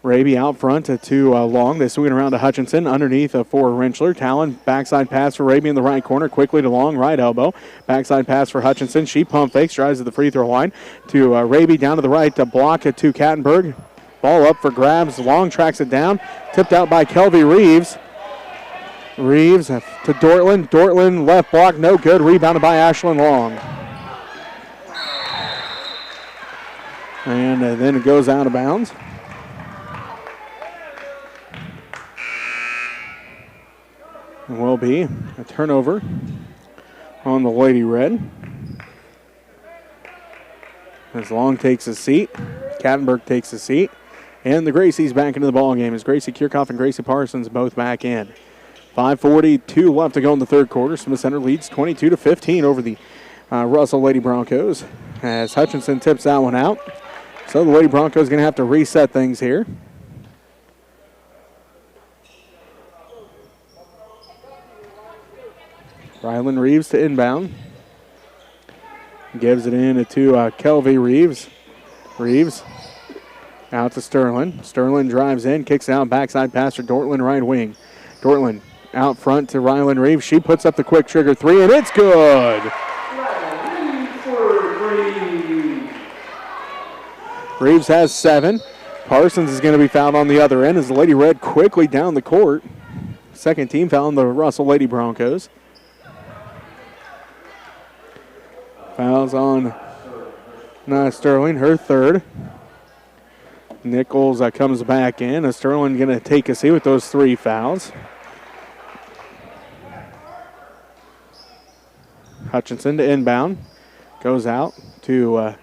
Raby out front to Long. They swing it around to Hutchinson underneath for Rentschler. Talon, backside pass for Raby in the right corner. Quickly to Long, right elbow. Backside pass for Hutchinson. She pump fakes, drives to the free throw line. To Raby down to the right to block it to Kattenberg. Ball up for grabs. Long tracks it down. Tipped out by Kelvy Reeves. Reeves to Dortland. Dortland left block, no good. Rebounded by Ashlyn Long. And then it goes out of bounds. And will be a turnover on the Lady Red. As Long takes a seat, Kattenberg takes a seat, and the Gracies back into the ball game as Gracie Kirchhoff and Gracie Parsons both back in. 5:42 left to go in the third quarter. Smith Center leads 22-15 over the Russell Lady Broncos as Hutchinson tips that one out. So the Lady Broncos going to have to reset things here. Rylan Reeves to inbound. Gives it in to Kelvy Reeves. Reeves out to Sterling. Sterling drives in, kicks out, backside pass to Dortland, right wing. Dortland out front to Rylan Reeves. She puts up the quick trigger three, and it's good. Reeves has 7. Parsons is going to be fouled on the other end as the Lady Red quickly down the court. Second team foul on the Russell Lady Broncos. Fouls on Sterling, her third. Nichols comes back in. Sterling going to take a seat with those 3 fouls. Hutchinson to inbound. Goes out to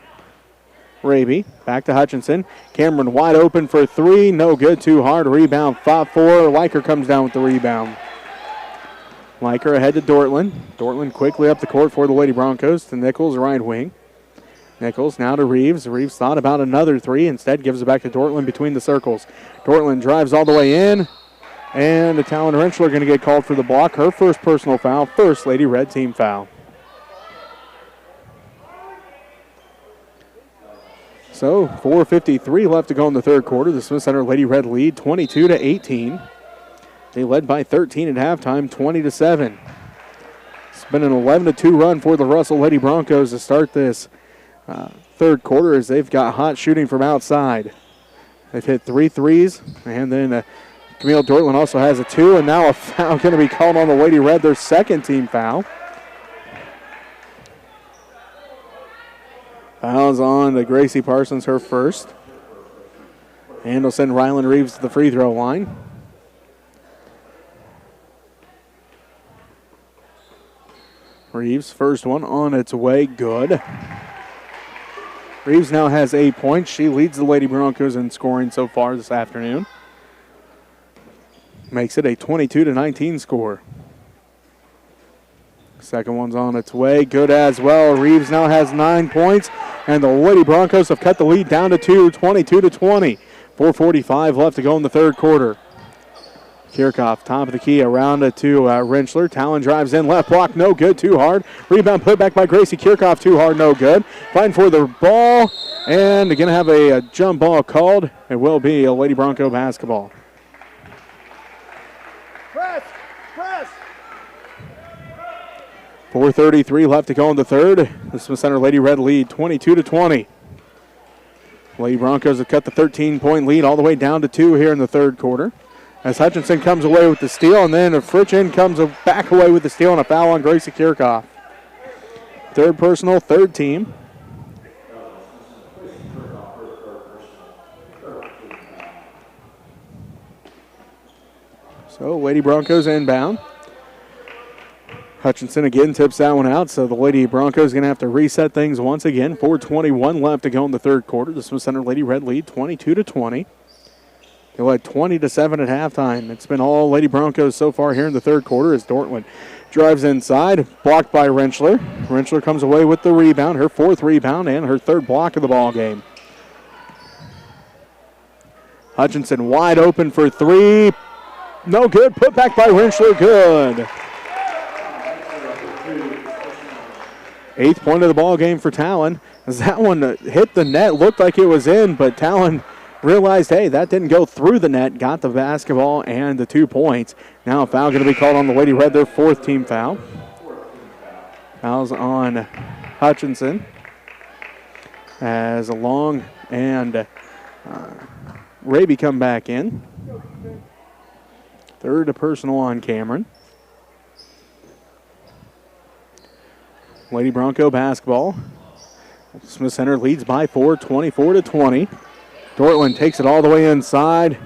Raby. Back to Hutchinson. Cameron wide open for 3. No good. Too hard. Rebound. 5-4. Liker comes down with the rebound. Liker ahead to Dortland. Dortland quickly up the court for the Lady Broncos to Nichols, right wing. Nichols now to Reeves. Reeves thought about another 3. Instead gives it back to Dortland between the circles. Dortland drives all the way in. And the Talon Rentschler going to get called for the block. Her first personal foul. First Lady Red team foul. So 4:53 left to go in the third quarter. The Smith Center Lady Red lead 22-18. They led by 13 at halftime, 20-7. It's been an 11-2 run for the Russell Lady Broncos to start this third quarter as they've got hot shooting from outside. They've hit 3 threes, and then Camille Dortland also has a 2, and now a foul going to be called on the Lady Red, their second team foul. Fouls on to Gracie Parsons, her first. And will send Rylan Reeves to the free throw line. Reeves, first one on its way, good. Reeves now has 8 points. She leads the Lady Broncos in scoring so far this afternoon. Makes it a 22-19 score. Second one's on its way, good as well. Reeves now has 9 points, and the Lady Broncos have cut the lead down to 2, 22-20. 4:45 left to go in the third quarter. Kirchhoff, top of the key, around it to Rentschler. Talon drives in, left block, no good, too hard. Rebound put back by Gracie Kirchhoff, too hard, no good. Fighting for the ball, and going to have a jump ball called. It will be a Lady Bronco basketball. Press, press. 4:33 left to go in the third. The Smith Center Lady Red lead 22-20. Lady Broncos have cut the 13-point lead all the way down to 2 here in the third quarter. As Hutchinson comes away with the steal, and then Fritchin comes back away with the steal and a foul on Gracie Kirchhoff. Third personal, third team. So Lady Broncos inbound. Hutchinson again tips that one out, so the Lady Broncos going to have to reset things once again. 4:21 left to go in the third quarter. The Smith Center Lady Red lead 22-20. They led 20-7 at halftime. It's been all Lady Broncos so far here in the third quarter as Dortland drives inside, blocked by Rentschler. Rentschler comes away with the rebound, her 4th rebound and her 3rd block of the ball game. Hutchinson wide open for 3. No good. Put back by Rentschler. Good. 8th point of the ball game for Talon. As that one hit the net, looked like it was in, but Talon realized, hey, that didn't go through the net, got the basketball and the 2 points. Now a foul going to be called on the Lady Red, their 4th team foul. Fouls on Hutchinson as Long and Raby come back in. 3rd personal on Cameron. Lady Bronco basketball. Smith Center leads by 4, 24-20. Dortland takes it all the way inside.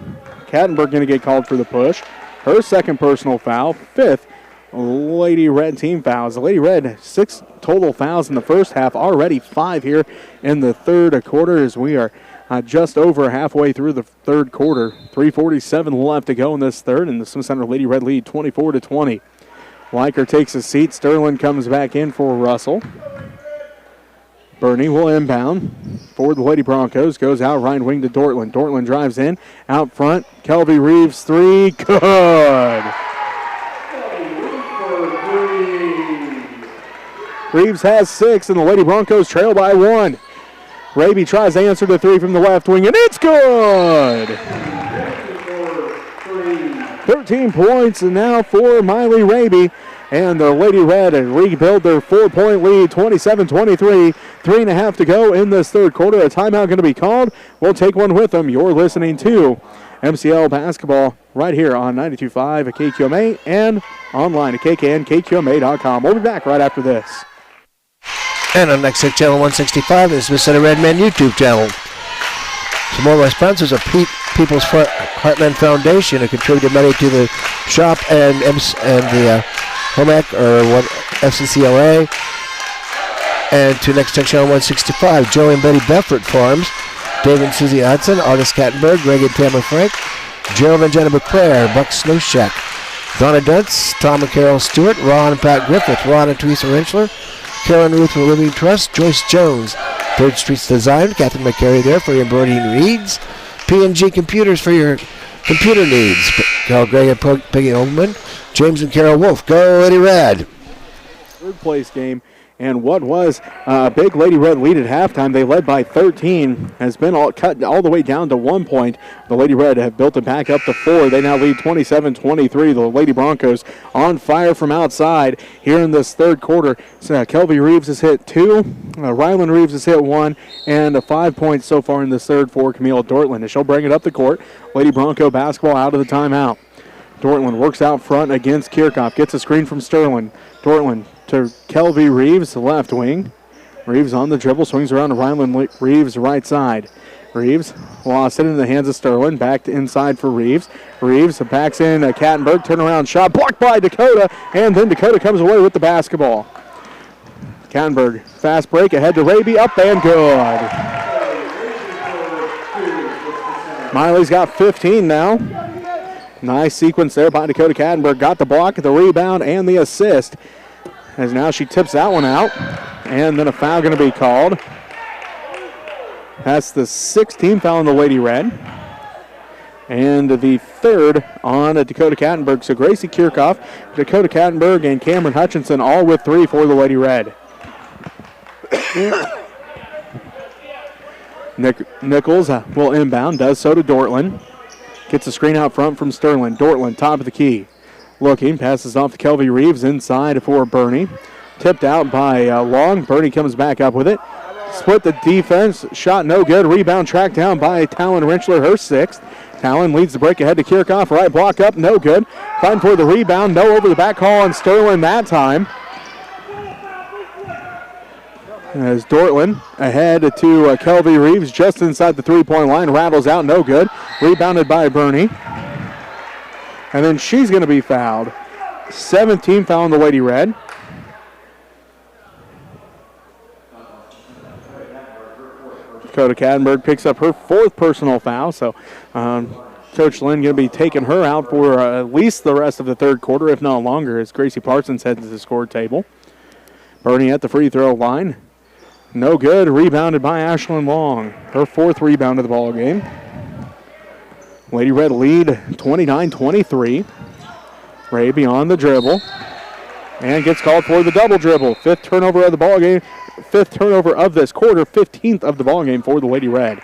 Kattenberg going to get called for the push. Her second personal foul, 5th Lady Red team fouls. The Lady Red 6 total fouls in the first half, already 5 here in the third quarter as we are just over halfway through the third quarter. 3:47 left to go in this third, and the Smith Center Lady Red lead 24-20. Liker takes a seat. Sterling comes back in for Russell. Bernie will inbound for the Lady Broncos. Goes out right wing to Dortland. Dortland drives in. Out front, Kelby Reeves 3. Good. Reeves has 6, and the Lady Broncos trail by 1. Raby tries to answer the 3 from the left wing, and it's good! 13 points, and now for Miley Raby. And the Lady Red rebuild their 4-point lead, 27-23. 3.5 to go in this third quarter. A timeout going to be called. We'll take one with them. You're listening to MCL Basketball right here on 92.5 at KQMA and online at kknkqma.com. We'll be back right after this. And on next channel 165 is the Center Redman YouTube channel. Some more of my sponsors are People's Heartland Foundation, who contributed money to the shop and the home ec or what FCCLA, and to next channel 165, Joe and Betty Beffert Farms, Dave and Susie Hudson, August Kattenberg, Greg and Tamara Frank, Gerald and Jenna McClare, Buck Snowshack, Donna Duntz, Tom and Carol Stewart, Ron and Pat Griffith, Ron and Teresa Renschler, Karen Ruth from Living Trust, Joyce Jones, Third Streets Design, Catherine McCary there for your embroidering needs, P&G Computers for your computer needs, Carol Gray and Peggy Oldman, James and Carol Wolf. Go Lady Red. Third place game. And what was a big Lady Red lead at halftime, they led by 13, has been cut all the way down to 1 point. The Lady Red have built it back up to 4. They now lead 27-23. The Lady Broncos on fire from outside here in this third quarter. So, Kelby Reeves has hit 2, Rylan Reeves has hit 1, and 5 points so far in this third for Camille Dortland. And she'll bring it up the court. Lady Bronco basketball out of the timeout. Dortland works out front against Kirchhoff. Gets a screen from Sterling. Dortland to Kelby Reeves, left wing. Reeves on the dribble, swings around to Rylan Reeves, right side. Reeves lost it in the hands of Sterling. Back to inside for Reeves. Reeves backs in Kattenberg. Turnaround shot blocked by Dakota. And then Dakota comes away with the basketball. Kattenberg, fast break ahead to Raby. Up and good. Miley's got 15 now. Nice sequence there by Dakota Kattenberg. Got the block, the rebound, and the assist. As now she tips that one out. And then a foul going to be called. That's the 16th foul on the Lady Red. And the third on Dakota Kattenberg. So Gracie Kirchhoff, Dakota Kattenberg, and Cameron Hutchinson all with 3 for the Lady Red. Nichols will inbound, does so to Dortland. Gets a screen out front from Sterling. Dortland, top of the key. Looking, passes off to Kelby Reeves inside for Bernie. Tipped out by Long. Bernie comes back up with it. Split the defense. Shot no good. Rebound tracked down by Talon Renschler, her 6th. Talon leads the break ahead to Kirchhoff. Right block up, no good. Fighting for the rebound. No over the back call on Sterling that time. As Dortland ahead to Kelby Reeves just inside the three-point line. Rattles out, no good. Rebounded by Bernie. And then she's going to be fouled. 17th foul on the Lady Red. Dakota Kattenberg picks up her 4th personal foul. So Coach Lynn going to be taking her out for at least the rest of the third quarter, if not longer, as Gracie Parsons heads to the score table. Bernie at the free throw line. No good. Rebounded by Ashlyn Long. Her 4th rebound of the ball game. Lady Red lead 29-23. Raby on the dribble. And gets called for the double dribble. 5th turnover of the ball game. 5th turnover of this quarter. 15th of the ball game for the Lady Red.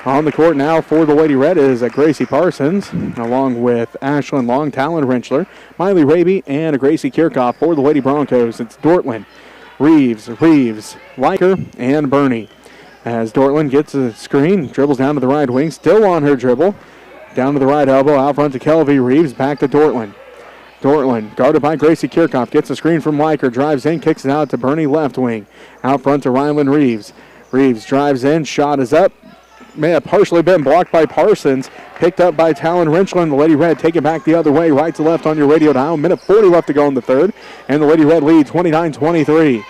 On the court now for the Lady Red is Gracie Parsons, along with Ashlyn Long, Talon Renschler, Miley Raby, and Gracie Kirchhoff. For the Lady Broncos, it's Dortland, Reeves, Liker, and Bernie. As Dortland gets a screen, dribbles down to the right wing, still on her dribble. Down to the right elbow, out front to Kelby Reeves, back to Dortland. Dortland, guarded by Gracie Kirchhoff, gets a screen from Weicker, drives in, kicks it out to Bernie left wing. Out front to Rylan Reeves. Reeves drives in, shot is up. May have partially been blocked by Parsons. Picked up by Talon Renchland. The Lady Red take it back the other way, right to left on your radio dial. Minute 40 left to go in the third. And the Lady Red lead 29-23.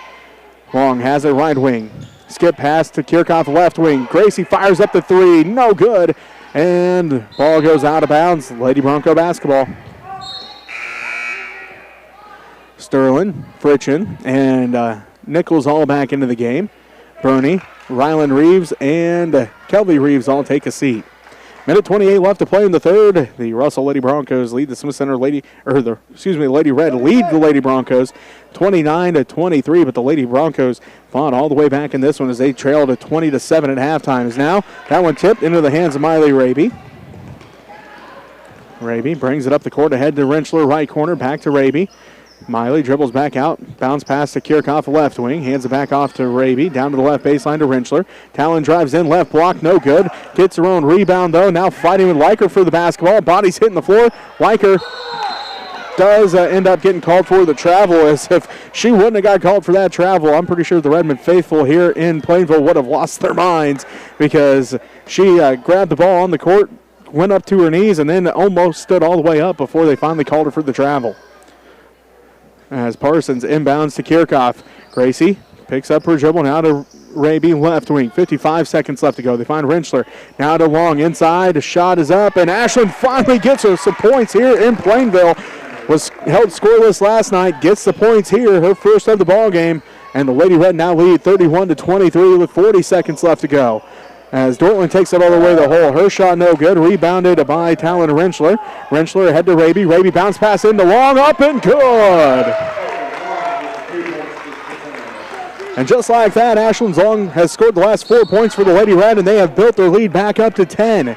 Long has it right wing. Skip pass to Kirchhoff left wing. Gracie fires up the three. No good. And ball goes out of bounds. Lady Bronco basketball. Sterling, Fritchen, and Nichols all back into the game. Bernie, Rylan Reeves, and Kelby Reeves all take a seat. Minute 28 left to play in the third. The Russell Lady Broncos lead the Smith Center Lady Red lead the Lady Broncos 29-23, but the Lady Broncos fought all the way back in this one as they trailed at 20-7 at halftime. As now that one tipped into the hands of Miley Raby. Raby brings it up the court ahead to Renchler, right corner, back to Raby. Miley dribbles back out, bounce pass to Kirchhoff, left wing, hands it back off to Raby, down to the left baseline to Renchler. Talon drives in, left block, no good. Gets her own rebound though, now fighting with Leiker for the basketball. Body's hitting the floor. Leiker does end up getting called for the travel, as if she wouldn't have got called for that travel. I'm pretty sure the Redmond faithful here in Plainville would have lost their minds, because she grabbed the ball on the court, went up to her knees, and then almost stood all the way up before they finally called her for the travel. As Parsons inbounds to Kirchhoff. Gracie picks up her dribble now to Raby left wing. 55 seconds left to go. They find Renchler. Now to Long inside. The shot is up, and Ashland finally gets her some points here in Plainville. Was held scoreless last night. Gets the points here, her first of the ball game, and the Lady Red now lead 31-23 with 40 seconds left to go. As Dortland takes it all the way to the hole. Her shot no good. Rebounded by Talon Renchler. Renchler ahead to Raby. Raby bounce pass into Long. Up and good. And just like that, Ashland's Long has scored the last 4 points for the Lady Red, and they have built their lead back up to 10.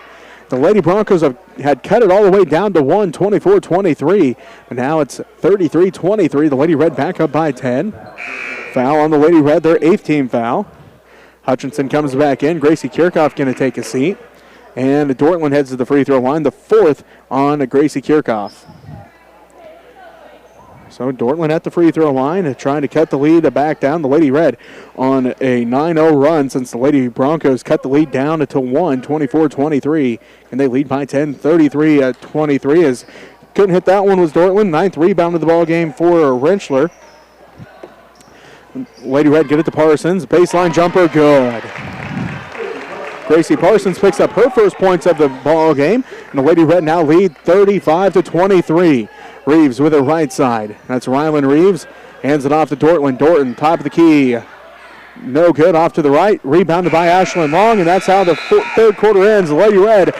The Lady Broncos had cut it all the way down to 1, 24-23. But now it's 33-23. The Lady Red back up by 10. Foul on the Lady Red, their 8th team foul. Hutchinson comes back in. Gracie Kirchhoff going to take a seat. And Dortland heads to the free throw line, the 4th on Gracie Kirchhoff. So Dortland at the free throw line, trying to cut the lead back down. The Lady Red on a 9-0 run since the Lady Broncos cut the lead down to 1, 24-23. And they lead by 10, 33-23. As couldn't hit that one was Dortland. 9th rebound of the ball game for Renchler. Lady Red get it to Parsons. Baseline jumper, good. Gracie Parsons picks up her first points of the ball game, and the Lady Red now lead 35-23. Reeves with it right side. That's Rylan Reeves. Hands it off to Dortland. Dortland, top of the key. No good, off to the right. Rebounded by Ashlyn Long, and that's how the third quarter ends. The Lady Red,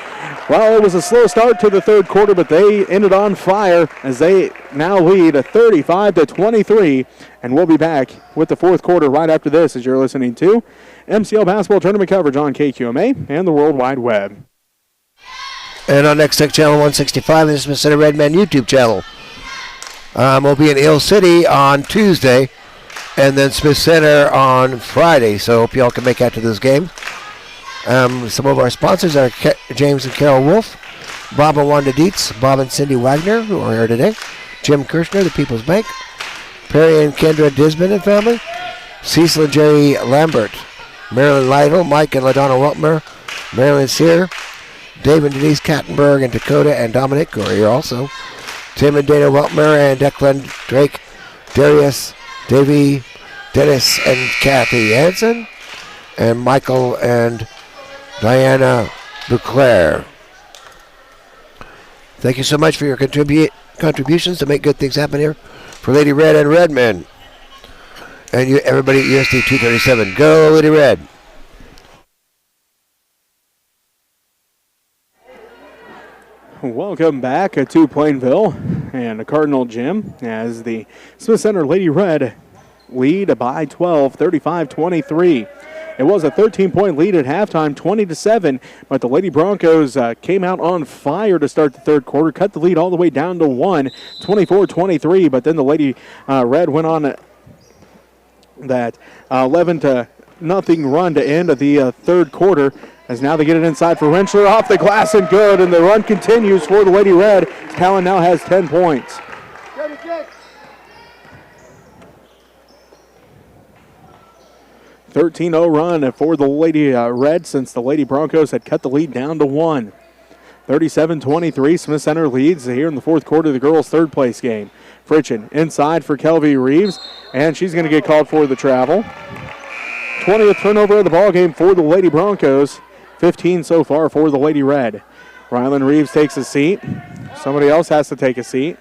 well, it was a slow start to the third quarter, but they ended on fire as they now lead 35-23. And we'll be back with the fourth quarter right after this as you're listening to MCL Basketball Tournament coverage on KQMA and the World Wide Web. And on Next Tech Channel 165, this is Smith Center Redman YouTube channel. We'll be in Eel City on Tuesday, and then Smith Center on Friday, so hope y'all can make out to this game. Some of our sponsors are James and Carol Wolf, Bob and Wanda Dietz, Bob and Cindy Wagner, who are here today, Jim Kirshner, the People's Bank, Perry and Kendra Disman and family, Cecil and Jerry Lambert, Marilyn Lytle, Mike and LaDonna Weltmer, Marilyn Sear, Dave and Denise Kattenberg, and Dakota and Dominic, who are here also, Tim and Dana Weltmer, and Declan Drake, Darius, Davey, Dennis, and Kathy Hansen, and Michael and Diana Buclair. Thank you so much for your contributions to make good things happen here for Lady Red and Redmen. And you, everybody at USD 237, go Lady Red. Welcome back to Plainville and the Cardinal Gym as the Smith Center Lady Red lead by 12, 35-23. It was a 13-point lead at halftime, 20-7, but the Lady Broncos came out on fire to start the third quarter, cut the lead all the way down to 1, 24-23, but then the Lady Red went on that 11-0 run to end of the third quarter, as now they get it inside for Renchler, off the glass and good, and the run continues for the Lady Red. Talon now has 10 points. 13-0 run for the Lady Red since the Lady Broncos had cut the lead down to 1. 37-23, Smith Center leads here in the fourth quarter of the girls' third place game. Fritchen inside for Kelvy Reeves, and she's going to get called for the travel. 20th turnover of the ball game for the Lady Broncos. 15 so far for the Lady Red. Rylan Reeves takes a seat. Somebody else has to take a seat.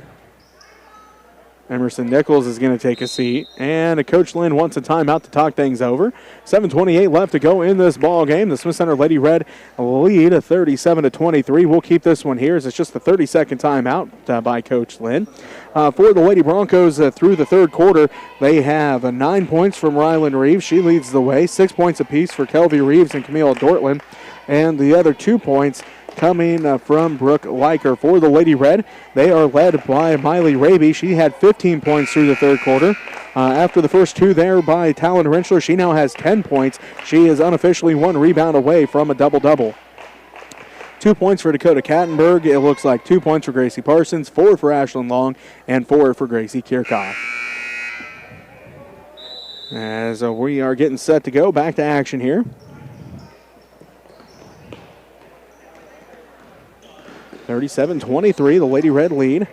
Emerson Nichols is going to take a seat. And Coach Lynn wants a timeout to talk things over. 7:28 left to go in this ball game. The Smith Center Lady Red lead 37-23. We'll keep this one here as it's just a 30-second timeout by Coach Lynn. For the Lady Broncos through the third quarter, they have 9 points from Rylan Reeves. She leads the way. 6 points apiece for Kelvy Reeves and Camille Dortland. And the other 2 points coming from Brooke Leiker. For the Lady Red, they are led by Miley Raby. She had 15 points through the third quarter. After the first 2 there by Talon Rentschler, she now has 10 points. She is unofficially 1 rebound away from a double-double. 2 points for Dakota Kattenberg. It looks like 2 points for Gracie Parsons, 4 for Ashlyn Long, and 4 for Gracie Kirchhoff. As we are getting set to go, back to action here. 37-23, the Lady Red lead.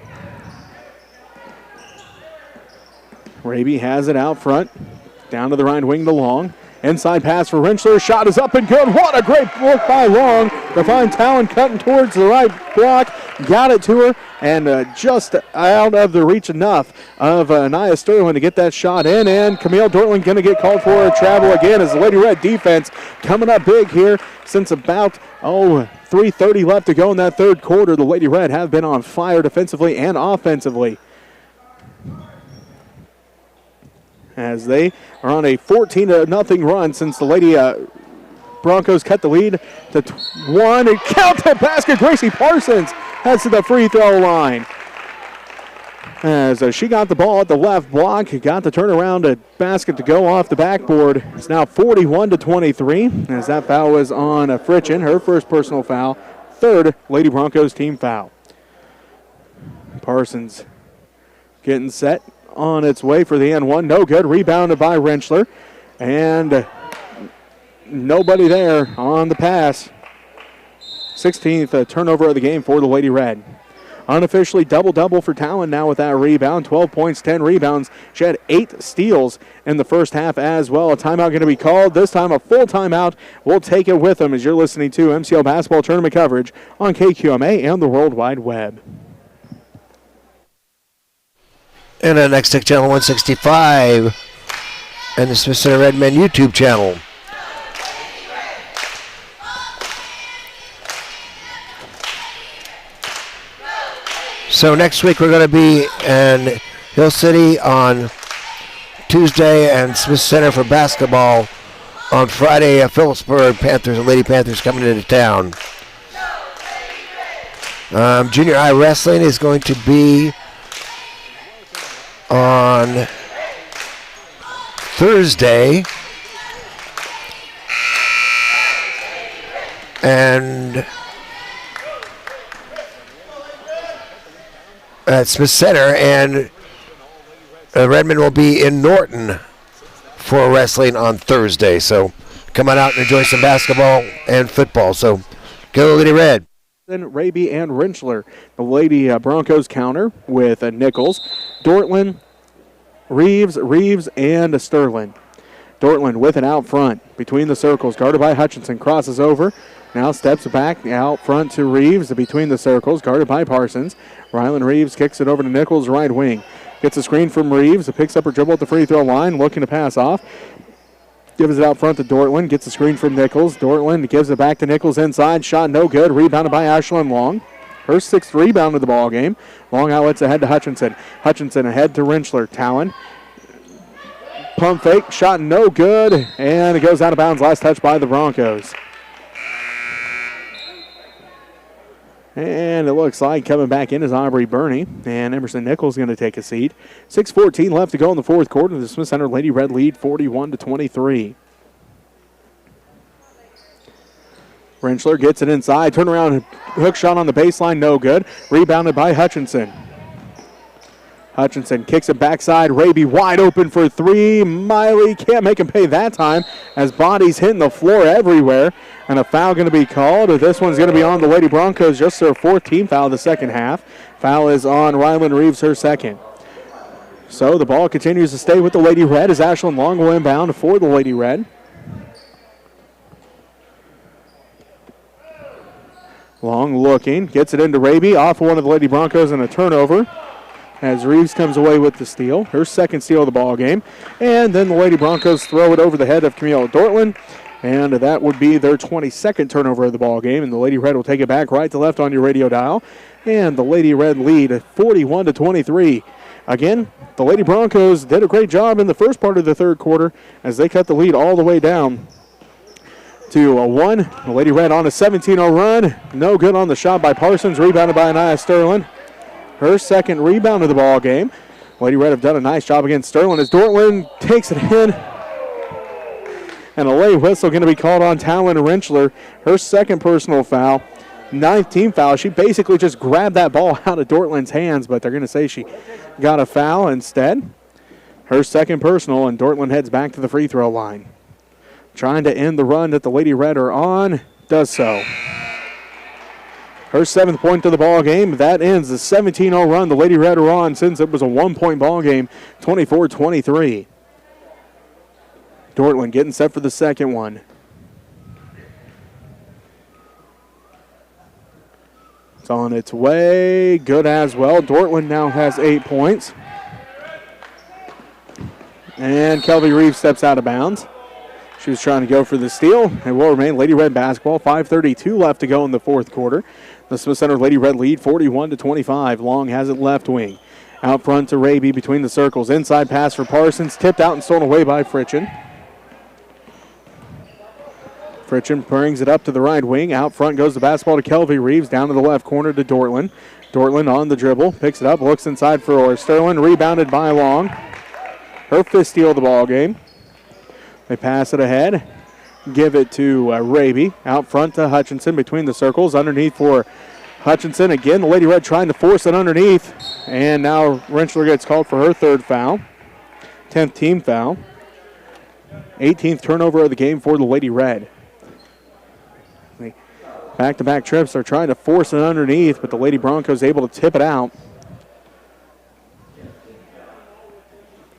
Raby has it out front. Down to the right wing to Long. Inside pass for Rentschler. Shot is up and good. What a great look by Long. To find Talon cutting towards the right block. Got it to her. And just out of the reach enough of Nia Sterling to get that shot in. And Camille Dortland going to get called for a travel again as the Lady Red defense coming up big here since about, 3:30 left to go in that third quarter. The Lady Red have been on fire defensively and offensively, as they are on a 14-0 run since the Lady Broncos cut the lead to 1. And count the basket. Gracie Parsons heads to the free throw line. As she got the ball at the left block, got the turnaround basket to go off the backboard. It's now 41-23 as that foul was on Fritchen, her first personal foul, third Lady Broncos team foul. Parsons getting set on its way for the N1. No good. Rebounded by Rentschler. And nobody there on the pass. 16th turnover of the game for the Lady Red. Unofficially double-double for Talon now with that rebound. 12 points, 10 rebounds. She had 8 steals in the first half as well. A timeout going to be called. This time a full timeout. We'll take it with them as you're listening to MCL basketball tournament coverage on KQMA and the World Wide Web. And the next tech channel 165 and the Smith Center Red Men YouTube channel. So next week we're going to be in Hill City on Tuesday and Smith Center for basketball on Friday. Phillipsburg Panthers and Lady Panthers coming into town. Junior high wrestling is going to be on Thursday. And at Smith Center, and Redmond will be in Norton for wrestling on Thursday. So come on out and enjoy some basketball and football. So go Lady Red. Then Raby and Rentschler. The Lady Broncos counter with Nichols, Dortland, Reeves, and Sterling. Dortland with it out front between the circles, guarded by Hutchinson, crosses over. Now steps back out front to Reeves between the circles, guarded by Parsons. Rylan Reeves kicks it over to Nichols, right wing. Gets a screen from Reeves, picks up her dribble at the free throw line, looking to pass off. Gives it out front to Dortland, gets a screen from Nichols. Dortland gives it back to Nichols inside, shot no good, rebounded by Ashlyn Long. Her 6th rebound of the ball game. Long outlets ahead to Hutchinson. Hutchinson ahead to Rentschler. Talon. Pump fake, shot no good, and it goes out of bounds. Last touch by the Broncos. And it looks like coming back in is Aubrey Burney. And Emerson Nichols going to take a seat. 6:14 left to go in the fourth quarter. The Smith Center Lady Red lead 41-23. Rentschler gets it inside. Turnaround hook shot on the baseline, no good. Rebounded by Hutchinson. Hutchinson kicks it backside. Raby wide open for three. Miley can't make him pay that time as bodies hitting the floor everywhere. And a foul going to be called. This one's going to be on the Lady Broncos, just their 4th team foul of the second half. Foul is on Ryland Reeves, her second. So the ball continues to stay with the Lady Red as Ashlyn Long will inbound for the Lady Red. Long looking, gets it into Raby, off of one of the Lady Broncos and a turnover as Reeves comes away with the steal, her second steal of the ball game. And then the Lady Broncos throw it over the head of Camille Dortland, and that would be their 22nd turnover of the ball game. And the Lady Red will take it back right to left on your radio dial. And the Lady Red lead 41-23. Again, the Lady Broncos did a great job in the first part of the third quarter as they cut the lead all the way down to a 1. The Lady Red on a 17-0 run. No good on the shot by Parsons. Rebounded by Anaya Sterling. Her second rebound of the ball game. Lady Red have done a nice job against Sterling as Dortland takes it in. And a late whistle going to be called on Talon Rentschler. Her second personal foul. 9th team foul. She basically just grabbed that ball out of Dortland's hands, but they're going to say she got a foul instead. Her second personal, and Dortland heads back to the free throw line. Trying to end the run that the Lady Red are on. Does so. Her 7th point of the ball game. That ends the 17-0 run the Lady Red are on since it was a 1-point ball game, 24-23. Dortland getting set for the second one. It's on its way. Good as well. Dortland now has 8 points. And Kelvy Reeves steps out of bounds. She was trying to go for the steal. It will remain Lady Red basketball. 5:32 left to go in the fourth quarter. The Smith Center Lady Red lead 41-25. Long has it left wing. Out front to Raby between the circles. Inside pass for Parsons. Tipped out and stolen away by Fritchen. Fritchen brings it up to the right wing. Out front goes the basketball to Kelvy Reeves. Down to the left corner to Dortland. Dortland on the dribble. Picks it up. Looks inside for Sterling. Rebounded by Long. Her 5th steal of the ball game. They pass it ahead. Give it to Raby. Out front to Hutchinson between the circles. Underneath for Hutchinson. Again, the Lady Red trying to force it underneath. And now Rentschler gets called for her 3rd foul. 10th team foul. 18th turnover of the game for the Lady Red. Back-to-back trips. They're trying to force it underneath, but the Lady Broncos able to tip it out.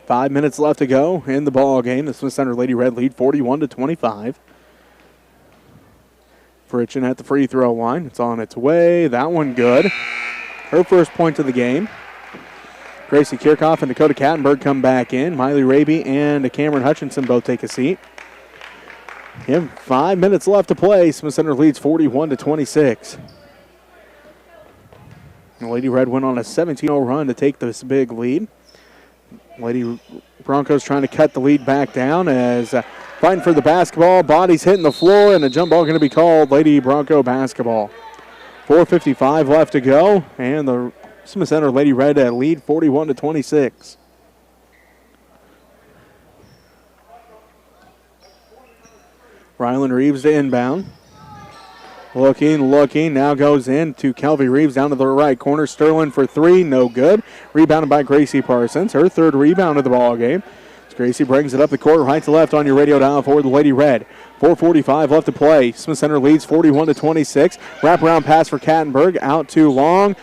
5 minutes left to go in the ball game. The Smith Center Lady Red lead 41-25. Fritchen at the free throw line. It's on its way. That one good. Her first point of the game. Gracie Kirchhoff and Dakota Kattenberg come back in. Miley Raby and Cameron Hutchinson both take a seat. 5 minutes left to play. Smith Center leads 41-26. The Lady Red went on a 17-0 run to take this big lead. Lady Broncos trying to cut the lead back down as fighting for the basketball. Bodies hitting the floor, and a jump ball going to be called Lady Bronco basketball. 4:55 left to go, and the Smith Center Lady Red lead 41-26. Ryland Reeves to inbound. Looking, now goes in to Kelvy Reeves down to the right corner. Sterling for 3, no good. Rebounded by Gracie Parsons, her 3rd rebound of the ball game. As Gracie brings it up the court, right to left on your radio dial for the Lady Red. 4:45 left to play. Smith Center leads 41-26. Wraparound pass for Kattenberg, out to Long.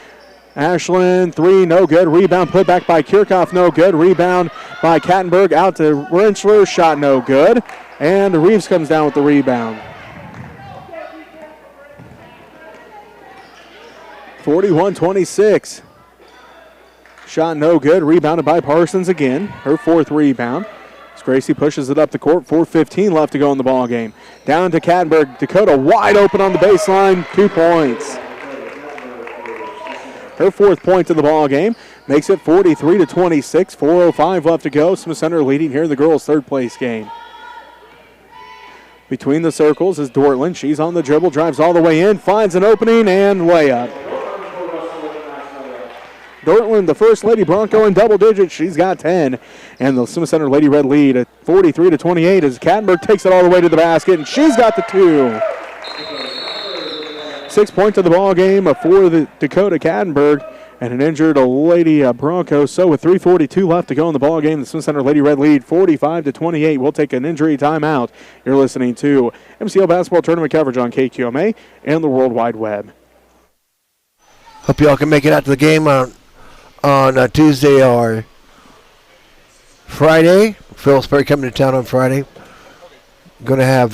Ashlyn, 3, no good. Rebound put back by Kirchhoff, no good. Rebound by Kattenberg, out to Rentschler, shot no good. And Reeves comes down with the rebound. 41-26. Shot no good. Rebounded by Parsons again. Her 4th rebound. As Gracie pushes it up the court. 4:15 left to go in the ball game. Down to Kattenberg. Dakota wide open on the baseline. 2 points. Her 4th point of the ball game. Makes it 43-26. 4:05 left to go. Smith Center leading here in the girls' 3rd place game. Between the circles is Dortland. She's on the dribble. Drives all the way in. Finds an opening and layup. Dortland, the first Lady Bronco in double digits. She's got 10. And the Smith Center Lady Red lead at 43-28 as Kattenberg takes it all the way to the basket, and she's got the 2. 6 points of the ball game for the Dakota Kattenberg. and an injured Lady Bronco. So with 3:42 left to go in the ball game, the Smith Center Lady Red lead 45-28. We'll take an injury timeout. You're listening to MCL basketball tournament coverage on KQMA and the World Wide Web. Hope y'all can make it out to the game on Tuesday or Friday. Phillipsburg coming to town on Friday. Going to have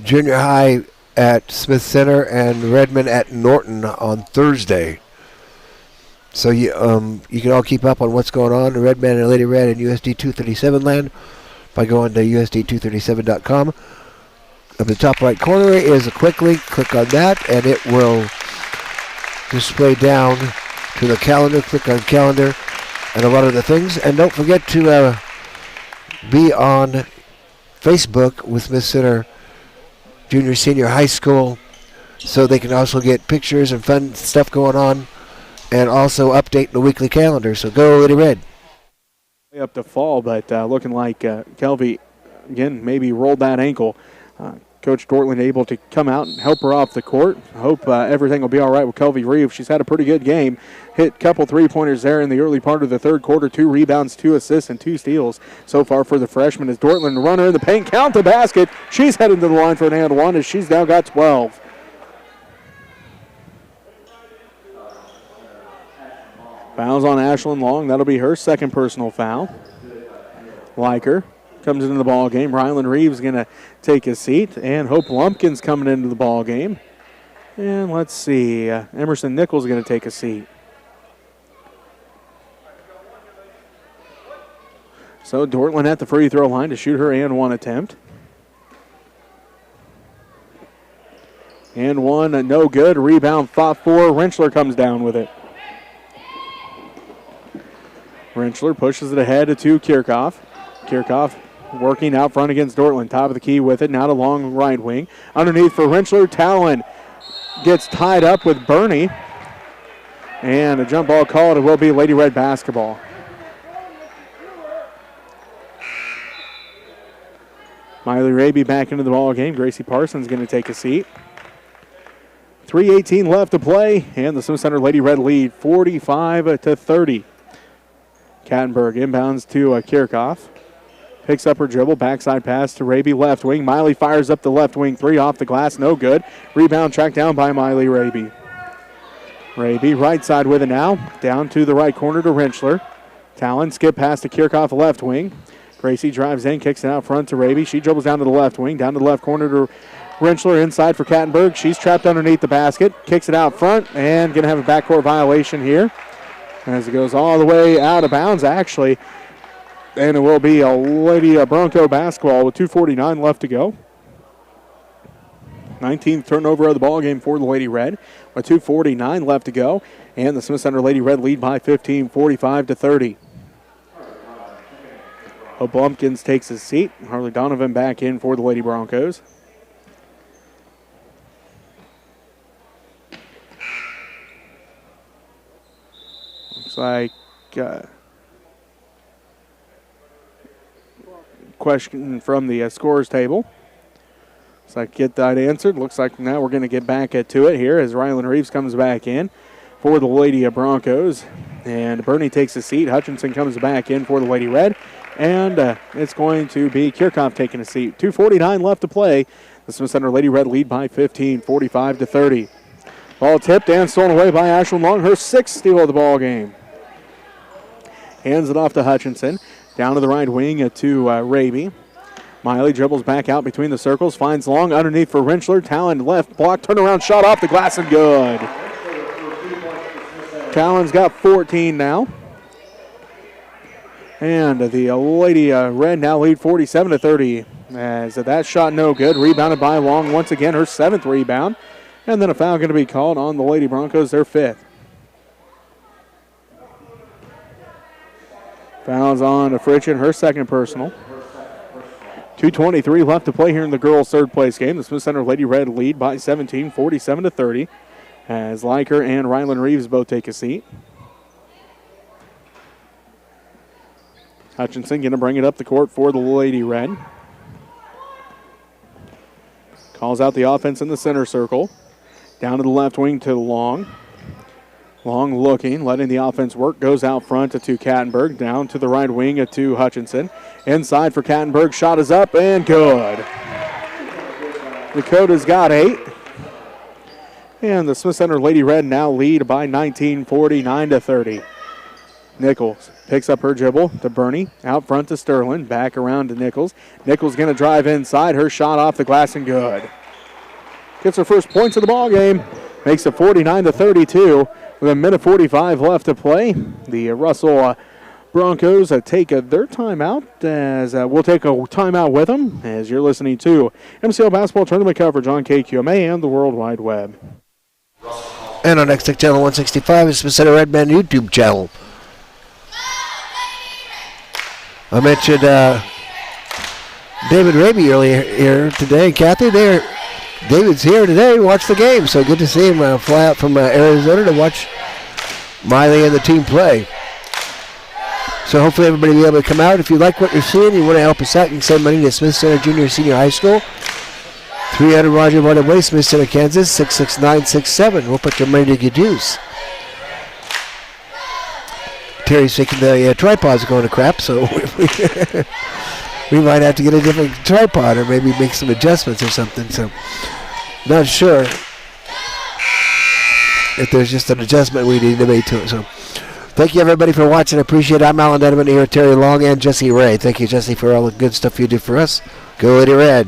junior high at Smith Center and Redmond at Norton on Thursday. So you can all keep up on what's going on in Redmond and Lady Red and USD 237 land by going to USD237.com. Up in the top right corner is a quick link. Click on that and it will display down to the calendar. Click on calendar and a lot of the things. And don't forget to be on Facebook with Smith Center Junior Senior High School so they can also get pictures and fun stuff going on and also update the weekly calendar. So go Lady Red. Up to fall, but looking like Kelvy, again, maybe rolled that ankle. Coach Dortland able to come out and help her off the court. I hope everything will be all right with Kelvy Reeves. She's had a pretty good game. Hit a couple three-pointers there in the early part of the third quarter. 2 rebounds, 2 assists, and 2 steals so far for the freshman. As Dortland runner in the paint, count the basket. She's heading to the line for an and one as she's now got 12. Fouls on Ashlyn Long. That'll be her second personal foul. Liker comes into the ball game. Rylan Reeves going to take a seat, and Hope Lumpkin's coming into the ball game. And let's see, Emerson Nichols going to take a seat. So Dortland at the free throw line to shoot her and one attempt. And one, no good. Rebound fought for. Rentschler comes down with it. Rentschler pushes it ahead to Kirchhoff. Kirchhoff working out front against Dortland. Top of the key with it. Now to long right wing. Underneath for Rentschler. Talon gets tied up with Bernie. And a jump ball called. It will be Lady Red basketball. Miley Raby back into the ball game. Gracie Parsons going to take a seat. 3:18 left to play. And the Smith Center Lady Red lead 45-30. Kattenberg inbounds to Kirchhoff. Picks up her dribble. Backside pass to Raby, left wing. Miley fires up the left wing. 3 off the glass. No good. Rebound tracked down by Miley Raby. Raby right side with it now. Down to the right corner to Rentschler. Talon skip pass to Kirchhoff, left wing. Gracie drives in, kicks it out front to Raby. She dribbles down to the left wing. Down to the left corner to Rentschler inside for Kattenberg. She's trapped underneath the basket. Kicks it out front and going to have a backcourt violation here. As it goes all the way out of bounds, actually. And it will be a Lady Bronco basketball with 2:49 left to go. 19th turnover of the ball game for the Lady Red with 2:49 left to go. And the Smith Center Lady Red lead by 15, 45-30. Hope Lumpkins takes his seat. Harley Donovan back in for the Lady Broncos. Looks like question from the scores table. Looks like get that answered. Looks like now we're going to get back to it here as Rylan Reeves comes back in for the Lady Broncos. And Bernie takes a seat. Hutchinson comes back in for the Lady Red. And it's going to be Kirchhoff taking a seat. 2:49 left to play. The Smith Center Lady Red lead by 15, 45-30. Ball tipped and stolen away by Ashlyn Long. Her 6th steal of the ball game. Hands it off to Hutchinson. Down to the right wing to Raby. Miley dribbles back out between the circles. Finds Long underneath for Rentschler. Talon left block. Turnaround shot off the glass and good. Talon's got 14 now. And the Lady Red now lead 47-30. As that shot no good. Rebounded by Long once again. Her 7th rebound. And then a foul going to be called on the Lady Broncos. Their 5th. Fouls on to Fritchen. Her 2nd personal. 2:23 left to play here in the girls' 3rd place game. The Smith Center Lady Red lead by 17, 47-30. As Liker and Rylan Reeves both take a seat. Hutchinson going to bring it up the court for the Lady Red. Calls out the offense in the center circle. Down to the left wing to Long. Long looking, letting the offense work, goes out front to Kattenberg, down to the right wing to Hutchinson. Inside for Kattenberg, shot is up and good. Dakota's got 8. And the Smith Center Lady Red now lead by 19, 49-30. Nichols picks up her dribble to Bernie, out front to Sterling, back around to Nichols. Nichols going to drive inside, her shot off the glass and good. Gets her first points of the ball game, makes it 49-32. With a minute 45 left to play, the Russell Broncos take their timeout, as we'll take a timeout with them, as you're listening to MCL Basketball Tournament coverage on KQMA and the World Wide Web. And our next channel 165 is Smith Center Redman YouTube channel. I mentioned David Raby earlier here today. Kathy, David's here today to watch the game, so good to see him fly out from Arizona to watch Miley and the team play. So hopefully everybody will be able to come out. If you like what you're seeing, you want to help us out, you can send money to Smith Center Junior Senior High School, 300 Roger Martin Way, Smith Center, Kansas, 66967. We'll put your money to good use. Terry's thinking the tripod's going to crap, so we might have to get a different tripod or maybe make some adjustments or something. So, not sure if there's just an adjustment we need to make to it. So, thank you everybody for watching. I appreciate it. I'm Alan Edelman here with Terry Long and Jesse Ray. Thank you, Jesse, for all the good stuff you do for us. Go Lady Red.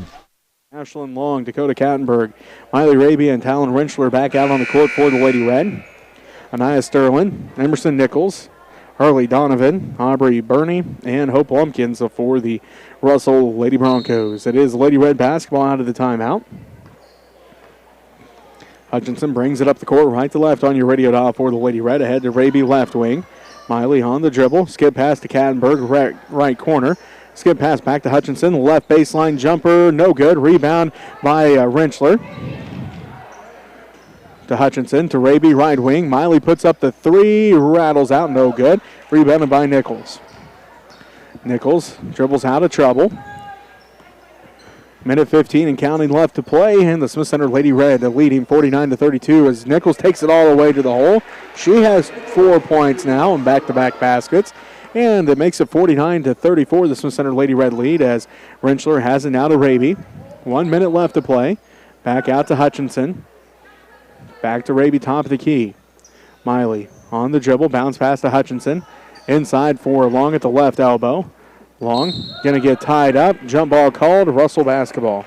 Ashlyn Long, Dakota Kattenberg, Miley Raby, and Talon Rentschler back out on the court for the Lady Red. Anaya Sterling, Emerson Nichols, Harley Donovan, Aubrey Burney, and Hope Lumpkins for the Russell Lady Broncos. It is Lady Red basketball out of the timeout. Hutchinson brings it up the court right to left on your radio dial for the Lady Red. Ahead to Raby left wing. Miley on the dribble. Skip pass to Kattenberg, right corner. Skip pass back to Hutchinson. Left baseline jumper, no good. Rebound by Rentschler. To Hutchinson, to Raby, right wing. Miley puts up the 3, rattles out, no good. Rebounded by Nichols. Nichols dribbles out of trouble. Minute 15 and counting left to play, and the Smith Center Lady Red leading 49-32 as Nichols takes it all the way to the hole. She has 4 points now in back-to-back baskets, and it makes it 49-34, the Smith Center Lady Red lead as Rentschler has it now to Raby. 1 minute left to play. Back out to Hutchinson. Back to Raby, top of the key. Miley on the dribble, bounce pass to Hutchinson. Inside for Long at the left elbow. Long going to get tied up. Jump ball called. Russell basketball.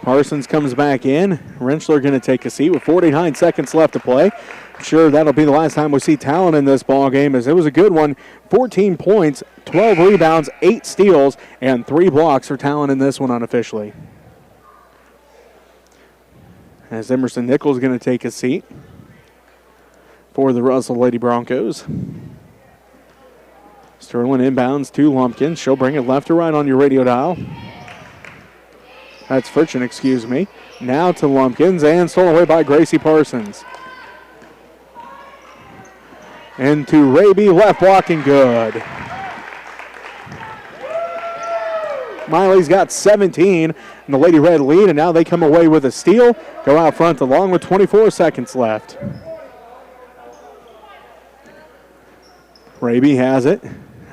Parsons comes back in. Rentschler going to take a seat with 49 seconds left to play. Sure, that'll be the last time we see Talon in this ball game, as it was a good one. 14 points, 12 rebounds, 8 steals, and 3 blocks for Talon in this one unofficially. As Emerson Nichols is going to take a seat for the Russell Lady Broncos. Sterling inbounds to Lumpkins. She'll bring it left to right on your radio dial. That's Fritchen, excuse me. Now to Lumpkins, and stolen away by Gracie Parsons. And to Raby, left blocking good. Miley's got 17 in the Lady Red lead, and now they come away with a steal. Go out front along with 24 seconds left. Raby has it.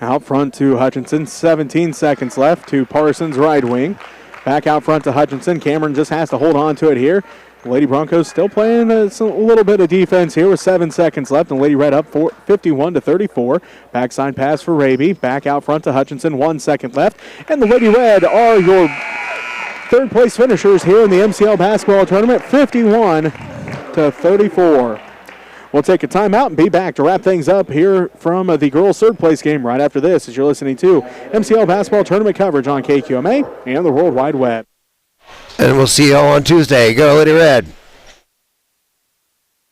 Out front to Hutchinson. 17 seconds left to Parsons, right wing. Back out front to Hutchinson. Cameron just has to hold on to it here. The Lady Broncos still playing a little bit of defense here with 7 seconds left. And Lady Red up 51-34. Backside pass for Raby. Back out front to Hutchinson. 1 second left. And the Lady Red are your third place finishers here in the MCL basketball tournament. 51-34. We'll take a timeout and be back to wrap things up here from the girls' third place game right after this, as you're listening to MCL basketball tournament coverage on KQMA and the World Wide Web. And we'll see you all on Tuesday. Go Lady Red.